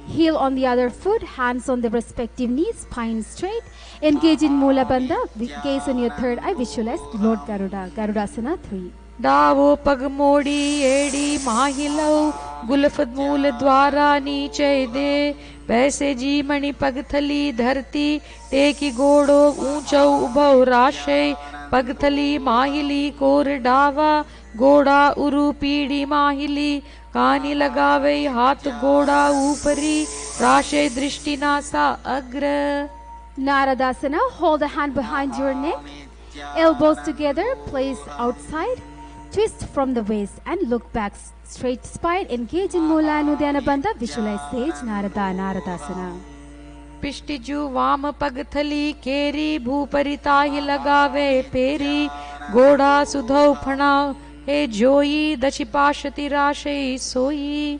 heel on the other foot, hands on the respective knees, spine straight. Engage in Moola Bandha. Gaze on your third eye. Visualize Lord Garuda. Garudasana 3. Davos पग मोड़ी एड़ी माहिलो गुलफद मूल द्वारा नीचे दे वैसे जी मणि पगथली धरती टेकी गोड़ो ऊंचो उभो राशे पगथली माहिली core डावा गोड़ा उरु पीड़ी माहिली कानी लगावे हाथ गोड़ा ऊपरी राशे दृष्टि नासा अग्र. Naradasana. Hold the hand behind your neck. Elbows together. Place outside. Twist from the waist and look back. Straight spine. Engage in Mula and Uddiyana Bandha. Visualize sage Naradasana. पिष्टिजु वाम पगथली केरी भूपरिता ही लगावे पेरी गोड़ा सुधौ फणा हे जोई दशिपाशति राशे सोई.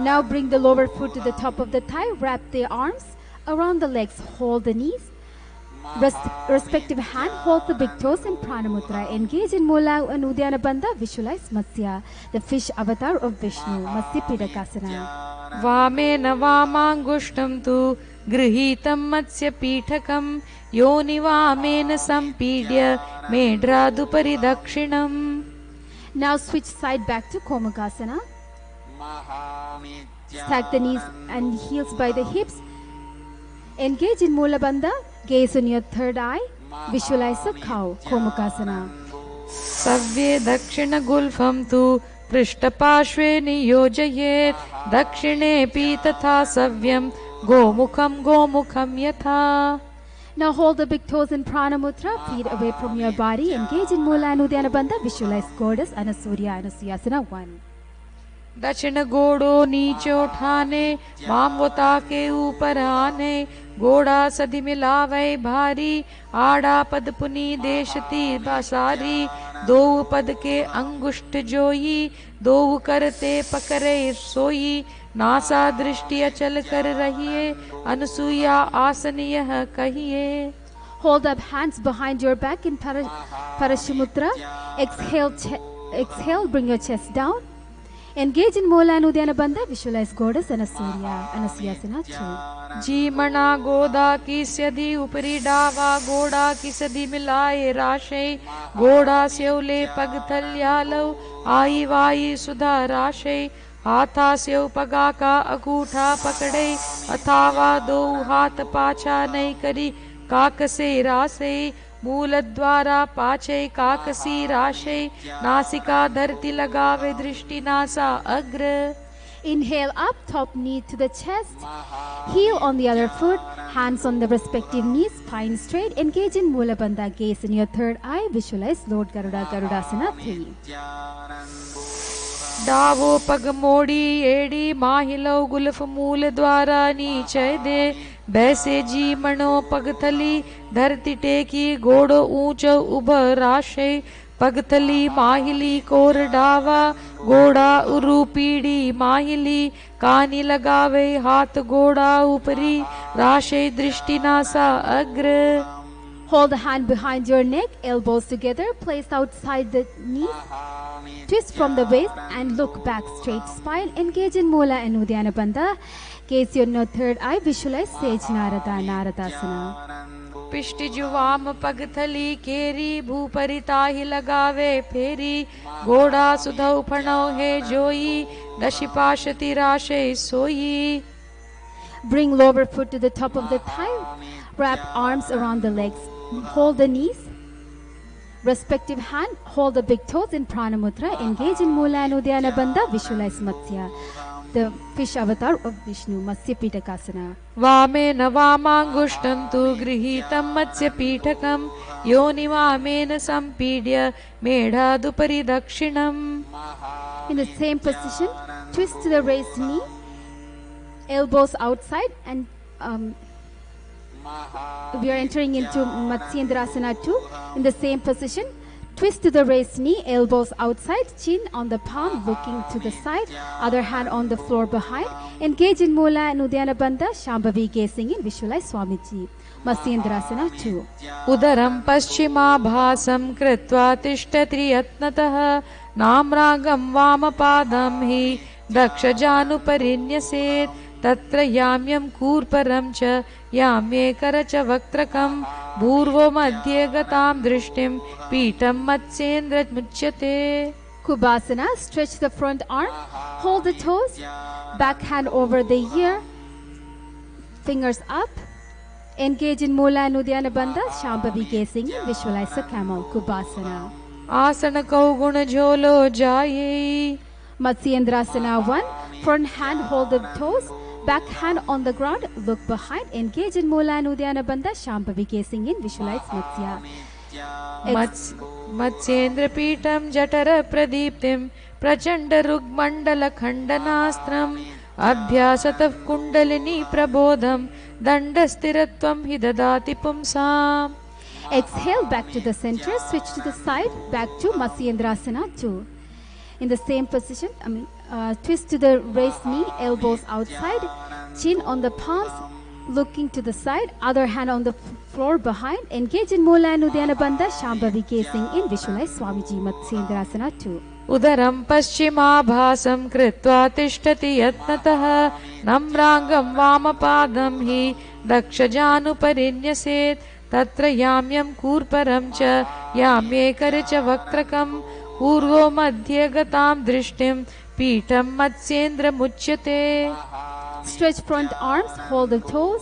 Now bring the lower foot to the top of the thigh. Wrap the arms around the legs. Hold the knees. Respective hand hold the big toes in Prana Mudra. Engage in Mula and Uddiyana Bandha. Visualize Matsya, the fish avatar of Vishnu. Matsya Pidakasana. वामेन वामांगुष्ठं तु गृहीतं मत्स्य पीठकं योनि वामेन संपीड्य मेढ्रादुपरि दक्षिणम्. Now switch side back to Komukasana. Stack the knees and heels by the hips. Engage in Mula Bandha. Gaze on your third eye. Visualize a cow. Komukasana. सव्ये दक्षिण गुल्फं तु पृष्ठपार्श्वे नियोजयेत् दक्षिणेऽपि तथा सव्यं गोमुखं यथा. Now hold the big toes in Prana Mudra, feet away from your body. Engage in Mula and Uddiyana Bandha. Visualize goddess Anasurya. Anasuyasana 1. दक्षिण गोड़ो नीचे उठाने वामवता के ऊपर आने गोड़ा सदी मिलावे भारी आड़ा पद पुनी देशती बासारी दो पद के अंगुष्ठ जोई दो करते पकड़े सोई नासा दृष्टि अचल कर रहिए, अनुसूया आसन यह कहिए। Hold up hands behind your back in Parashumudra. Exhale, bring your chest down. Engage in Mula and Uddiyana Bandha. Visualize Goddess Anasuyasana 2. जीमणा गोदा की सदी उपरी डावा, गोड़ा की सदी मिलाए राशे, गोड़ा स्योले पग थल्यालव, आई वाई सुधा राशे, हाथा स्यो पगा का अंगूठा पकड़े, अथावा दो हाथ पाछा नहीं करी काकसे रासे, मूल द्वारा पाछे काकसी राशे, नासिका धरती लगावे दृष्टि नासा अग्र। Inhale up, top knee to the chest, heel on the other foot, hands on the respective knees, spine straight, engage in Mula Bandha, gaze in your third eye, visualize Lord Garuda, Garudasana 3. Davos पग मोड़ी एड़ी माहिलो Gulf मूल द्वारा नीचे दे, बैसे जी मणो पगथली धरती टेकी, गोड़ो ऊंचो उभ राशे, पगथली माहिली कोर डावा, गोड़ा उरु पीड़ी माहिली, कानी लगावे हाथ गोड़ा ऊपरी, राशे दृष्टि नासा अग्र। Hold the hand behind your neck, elbows together, place outside the knees, twist from the waist and look back, straight spine, engage in Mula and Uddiyana Bandha, gaze your third eye, visualize Sage Narada, Naradasana. पिष्टि जुवाम पगथली केरी, भूपरि ताहि लगावे फेरी, घोड़ा सुधौ फणौ है जोई, दशिपाशति राशे सोई। Bring lower foot to the top of the thigh, wrap arms around the legs, hold the knees, respective hand, hold the big toes in Prana Mudra, engage in Mula and Uddiyana Bandha, visualize Matsya, the fish avatar of Vishnu, Matsya Pitakasana. वामेन वामांगुष्टं तु गृहीतं मत्स्य पीठकं, योनिवामेन संपीड्य मेढादुपरि दक्षिणम्। In the same position, twist to the raised knee, elbows outside, and we are entering into Matsyendrasana 2. In the same position, twist to the raised knee, elbows outside, chin on the palm, looking to the side, other hand on the floor behind. Engage in Mula and Uddiyana Bandha, Shambhavi gazing in, visualize Swamiji. Matsyendrasana 2. उदरं पश्चिमाभासं कृत्वा तिष्ठति यत्नतः, नाम्रागं वामपादं हि दक्षजानुपरिन्यसेत्, तत्र याम्यं कूर्परं च याम्ये करच वक्त्रकं, भूर्वो मध्ये गतां दृष्टिं पीठं मत्स्येन्द्रमुच्यते। Kubhasana, stretch the front arm, hold the toes, back hand over the ear, fingers up. Engage in Mula and Uddiyana Bandha, Shambhavi gazing in, visualize a camel, Kubhasana. आसन कौगुण झोलो जाये। Matsyendrasana 1, front hand hold the toes, back hand on the ground, look behind, engage in Mula and Uddiyana Bandha, Shambhavi gazing in, visualize Matsya. Matsyendra पीठं जठर प्रदीप्तिं प्रचंड रुग्मंडल खंडनास्त्रम्, अभ्यासतः कुंडलिनी प्रबोधं दंड स्थिरत्वं हि ददाति पुंसाम्। Exhale back to the center, switch to the side, back to Matsyendrasana 2. In the same position, twist to the raised knee, elbows outside, chin on the palms, looking to the side, other hand on the floor behind. Engage in Mula and Uddiyana Bandha, Shambhavi gazing in, visualize Swamiji, Matsyendrasana 2. उदरं पश्चिमाभासं कृत्वा तिष्ठति यत्नतः, नम्रांगं वामपादं हि दक्षजानुपरिन्यसेत्, तत्र याम्यं कूर्परं च याम्ये करच वक्त्रकं, पूर्वो मध्ये गतां दृष्टिं पीठं मत्स्येन्द्रमुच्यते। Stretch front arms, hold the toes,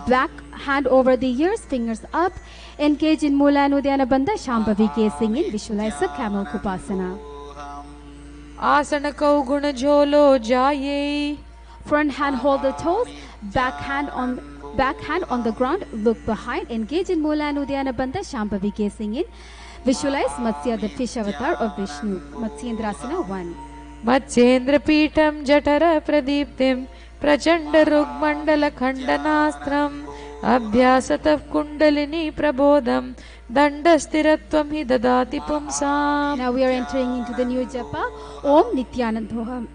back hand over the ears, fingers up. Engage in Mula and Uddiyana Bandha, Shambhavi gazing in, visualize a camel, Kubhasana. आसन कौगुण झोलो जाये। Front hand hold the toes, back hand on the ground, look behind. Engage in Mula and Uddiyana Bandha, Shambhavi gazing in, visualize Matsya, the fish avatar of Vishnu, Matsyendrasana 1. Matsyendra पीठं जठर प्रदीप्तिं प्रचंड रुग्मंडल खंडनास्त्रम्, अभ्यासतः कुंडलिनी प्रबोधं दंड स्थिरत्वं हि ददाति पुंसाम्। Now we are entering into the new japa, Om Nityanandoham.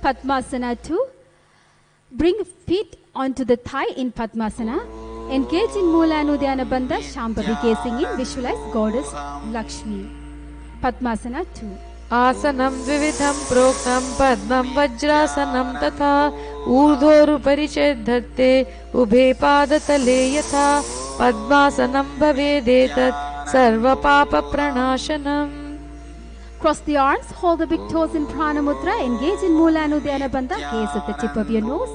Padmasana 2. Bring feet onto the thigh in Padmasana. Engage in Mula and Uddiyana Bandha. Shambhavi gazing in. Visualize Goddess Lakshmi. Padmasana 2. आसनं द्विविधं प्रोक्तं पद्मं वज्रासनं तथा ऊर्ध्वोरुपरि चेद्धत्ते उभे पादतले यथा पद्मासनं भवेदेतत् सर्वपापप्रणाशनम्. Cross the arms, hold the big toes in Prana Mudra, engage in Mula and Uddiyana Bandha, gaze at the tip of your nose.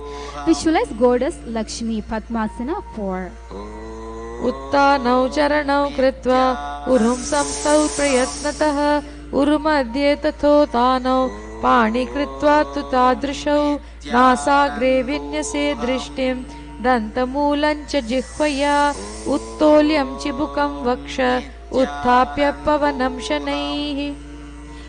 Visualize Goddess Lakshmi. Padmasana 4. उत्तानौ चरणौ कृत्वा उरुं संस्थौ प्रयत्नतः उरुमध्ये तथोत्तानौ पाणि कृत्वा तु तादृशौ नासाग्रे विन्यसे दृष्टिं दन्तमूलं च जिह्वया उत्तोल्यं चिबुकं वक्ष उत्थाप्य पवनं शनैः.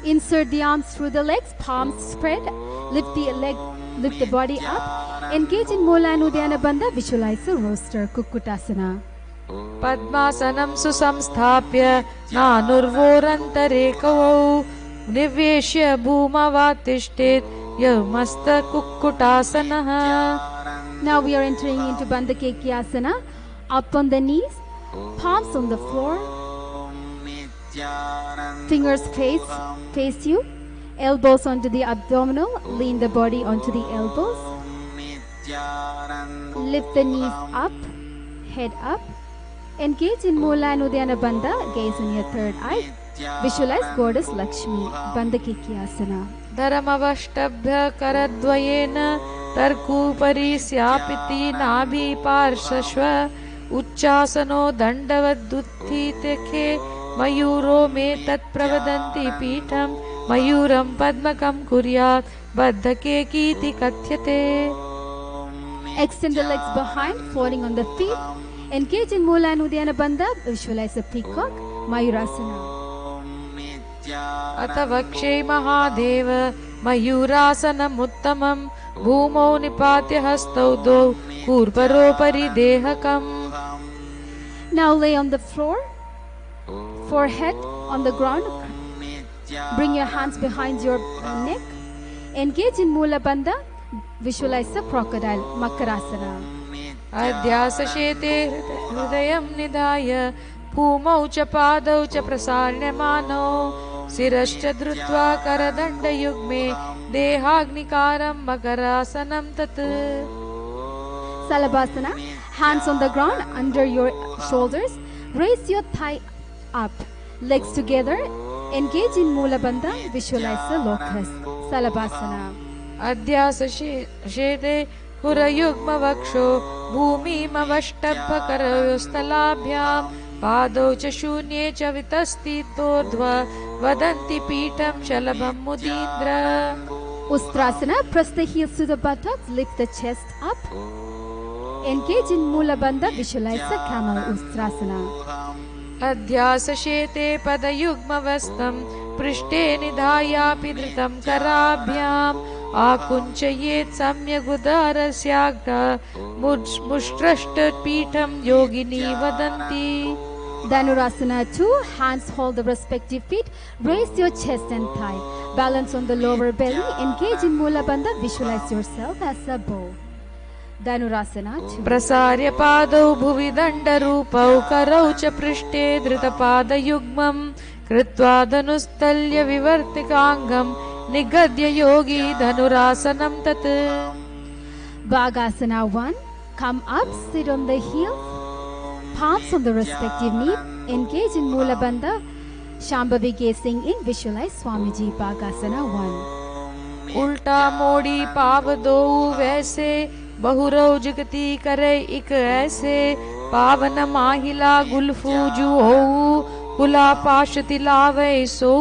Insert the arms through the legs, palms spread, lift the body up, engage in Mula and Uddiyana Bandha, visualize the roaster, Kukutasana. पद्मासनं सुसंस्थाप्य नानुर्वोरन्तरे कवौ निवेश्य भूमवातिष्ठेत् यमस्तकुक्कुटासनः. Now we are entering into Bandha Kekyasana, up on the knees, palms on the floor, fingers face you, elbows onto the abdominal, lean the body onto the elbows, lift the knees up, head up, engage in Mula and Uddiyana Bandha, gaze on your third eye, visualize Goddess Lakshmi. Bandha Kekyasana. धरमवष्टभ्य करद्वयेन तर्कूपरि स्यापिति नाभि पार्श्व उच्चासनो दण्डवदुत्थितखे मयूरो मे तत्प्रवदन्ति पीठं मयूरं पद्मकं कुर्यात् बद्धकेकीति कथ्यते. Extend the legs behind, falling on the feet. Engage in Mula and Uddiyana Bandha, visualize a peacock, Mayurasana. अथ वक्षे महादेव मयूरासनमुत्तमं भूमौ निपात्य हस्तौ द्वौ कूर्परोपरि देहकम्. Now lay on the floor, forehead on the ground. Bring your hands behind your neck. Engage in Mula Bandha, visualize a crocodile, Makarasana. अध्यासशेते हृदयं निधाय भूमौ च पादौ च प्रसार्यमानौ शिरश्च धृत्वा करदण्डयुग्मे देहाग्निकारं मकरासनं तत्. Salabhasana, hands on the ground under your shoulders. Raise your thigh up, legs together. Engage in Mula Bandha, visualize the locust, Salabhasana. अध्यासशेते हुरयुग्मवक्षो भूमिमवष्टभकरयोस्तलाभ्यां पादौ च शून्ये च वितस्तितोर्ध्व वदन्ति पीठं शलभं मुदीन्द्र. Ustrasana, press the heels to the buttocks, lift the chest up. Engage in Mula Bandha, visualize the camel, Ustrasana. अध्यासशेते पदयुग्मवस्तं पृष्ठे निधायापि धृतं कराभ्याम् आकुञ्चयेत् सम्यगुदारस्याग्र मुष्ट्रष्टपीठं योगिनी वदन्ति. Dhanurasana 2, hands hold the respective feet. Raise your chest and thigh. Balance on the lower belly. Engage in Mula Bandha, visualize yourself as a bow. Dhanurasana 2. प्रसार्य पादौ भुवि दण्डरूपौ करौ च पृष्ठे धृतपादयुग्मं कृत्वा धनुस्तल्य विवर्तिकाङ्गं निगद्य योगी धनुरासनं तत्. Bhagasana 1, come up, sit on the heels, palms on the respective knee. Engage in Mula Bandha, Shambhavi gazing in, visualize Swamiji. Bhagasana 1. उल्टा मोड़ी पाव दो वैसे बहुरौ जगती करे इक ऐसे पावन माहिला गुलफूजू हो कुला पाश तिलावे सो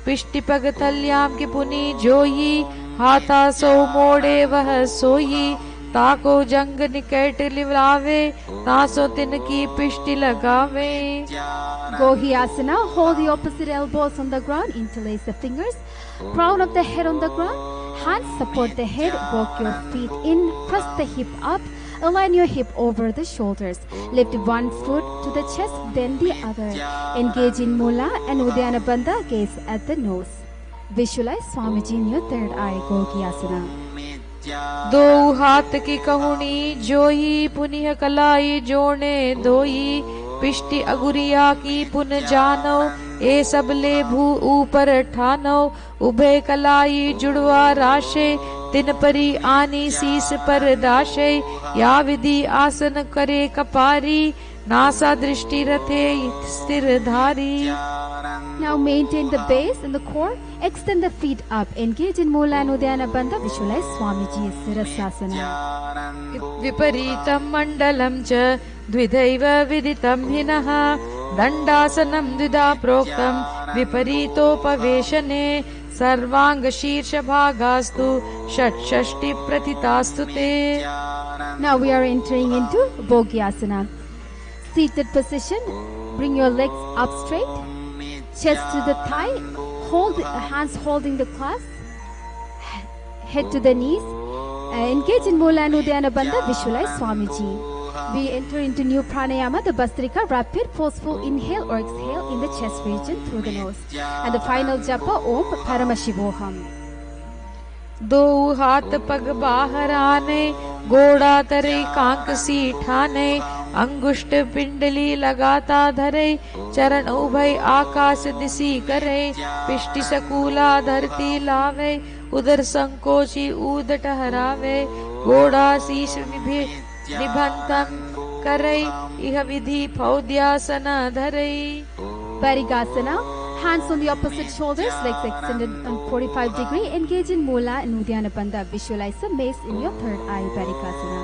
पिष्टि पग तल्याम की पुनी जोई हाथा सो मोड़े वह सोई ताको जंग निकट लिवलावे तासो तिनकी पिष्टि लगावे. Gohyasana, hold the opposite elbows on the ground, interlace the fingers, crown of the head on the ground, hands support the head, walk your feet in, press the hip up, align your hip over the shoulders, lift one foot to the chest, then the other. Engage in Mula and Uddiyana Bandha, gaze at the nose. Visualize Swamiji in your third eye, Gogyasana. दो हाथ की कहुनी जोई पुनिह कलाई जोड़े दोई पिष्टि अगुरिया की पुन जानो ए सबले भू ऊपर ठानो उभे कलाई जुड़वा राशे तिन परी आनी शीस पर दाशे या विधि आसन करे कपारी नासा दृष्टि रथे स्थिर धारी. Now maintain the base and the core. Extend the feet up. Engage in Mula and Uddiyana Bandha. Visualize Swamiji Sirasasana. विपरीतं मण्डलं च द्विधैव विदितं हिनः दण्डासनं द्विधा प्रोक्तं विपरीतोपवेशने सर्वाङ्गशीर्षभागास्तु षट्षष्टि प्रथितास्तु ते. Now we are entering into Bhogyasana. Seated position. Bring your legs up straight. Chest to the thigh. Hold hands holding the clasp. Head to the knees. Engage in Mula and Uddiyana Bandha. Visualize Swamiji. We enter into new pranayama, the Bastrika, rapid, forceful inhale or exhale in the chest region through the nose. And the final japa, Om Paramashivoham. दो हाथ पग बाहर आने गोड़ा तरे कांक सी ठाने अंगुष्ठ पिंडली लगाता धरे चरण उभय आकाश दिशी करे पिष्टि सकूला धरती लावे उदर संकोची ऊद ठहरावे गोड़ा शीश निभंतम करे इह विधि फौद्यासन धरे. Varigasana. Hands on the opposite shoulders, legs extended on 45 degree. Engage in Mula and Uddiyana Bandha. Visualize a mace in your third eye, Varigasana.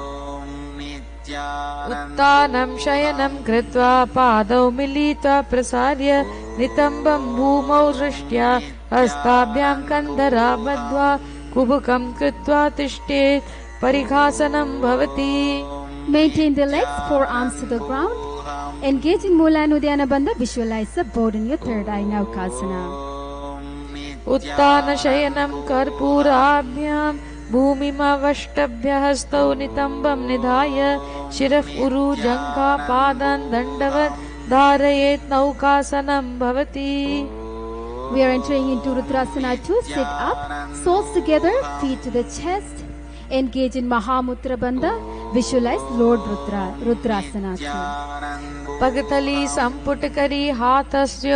उत्तानं शयनं कृत्वा पादौ मिलित्वा प्रसार्य नितम्बं भूमौ दृष्ट्या हस्ताभ्यां कन्धरा बद्ध्वा कुबुकं कृत्वा तिष्ठेत् परिघासनं भवति. Maintain the legs, forearms to the ground. Engage in Mula and Uddiyana Bandha. Visualize the board in your third eye, Naukasana. उत्तान शयनं कर्पूराभ्यां भूमिमवष्टभ्य हस्तौ नितम्बं निधाय शिरः उरु जङ्घा पादं दण्डवत् धारयेत् नौकासनं भवति. We are entering into Rudrasana 2. Sit up, soles together, feet to the chest. Engage in Mahamutra Bandha. Visualize Lord Rudra, Rudrasana 2. पगतली संपुट करी हाथस्य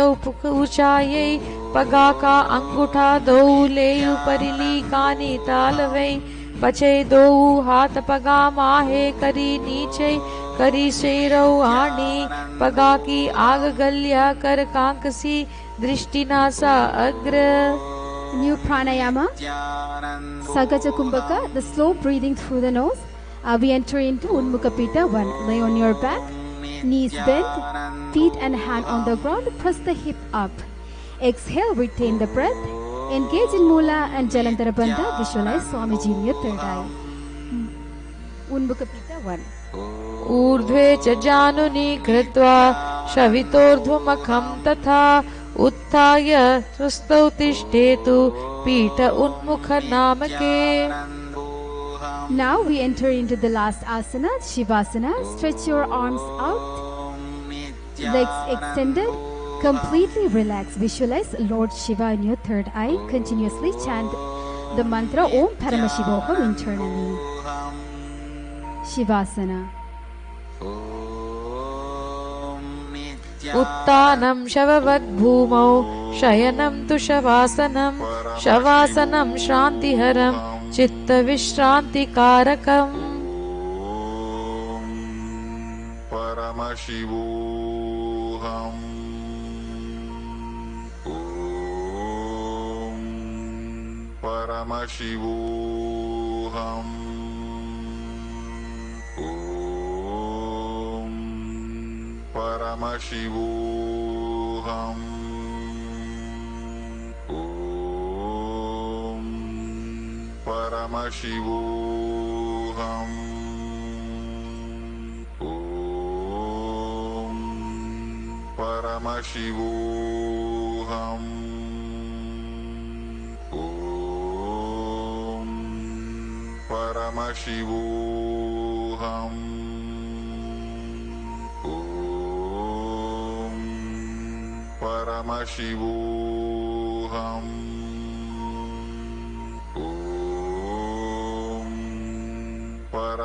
ऊंचाई पगा का अंगूठा दो ले परिली कानी तालवे पछे दो हाथ पगा माहे करी नीचे करी शेरौ आनी पगा की आग गल्या कर कांकसी दृष्टि नासा अग्र. New pranayama, Sagaja Kumbhaka, the slow breathing through the nose. We enter into Unmukha Pita 1. Lay on your back, knees bent, feet and hand on the ground. Press the hip up. Exhale, retain the breath. Engage in Mula and Jalandhara Bandha. Visualize Swamiji in your third eye. Unmukha Pita 1. ऊर्ध्वे च जानुनी कृत्वा शवितोर्ध्वमखं तथा उत्थाय सुस्थौ तिष्ठेतु पीठ उन्मुख नामके. Now we enter into the last asana, Shivasana. Stretch your arms out, legs extended, completely relax. Visualize Lord Shiva in your third eye. Continuously chant the mantra Om Paramashivoham internally. Shivasana. उत्तानं शववद्भूमौ शयनं तु शवासनं शवासनं श्रान्तिहरं चित्तविश्रान्तिकारकम्. परमशिवोऽहम् परमशिवोऽहम् परमशिवोऽहम् परमशिवोऽहम् परमशिवोऽहम् परमशिवोऽहम् परमशिवोऽहम्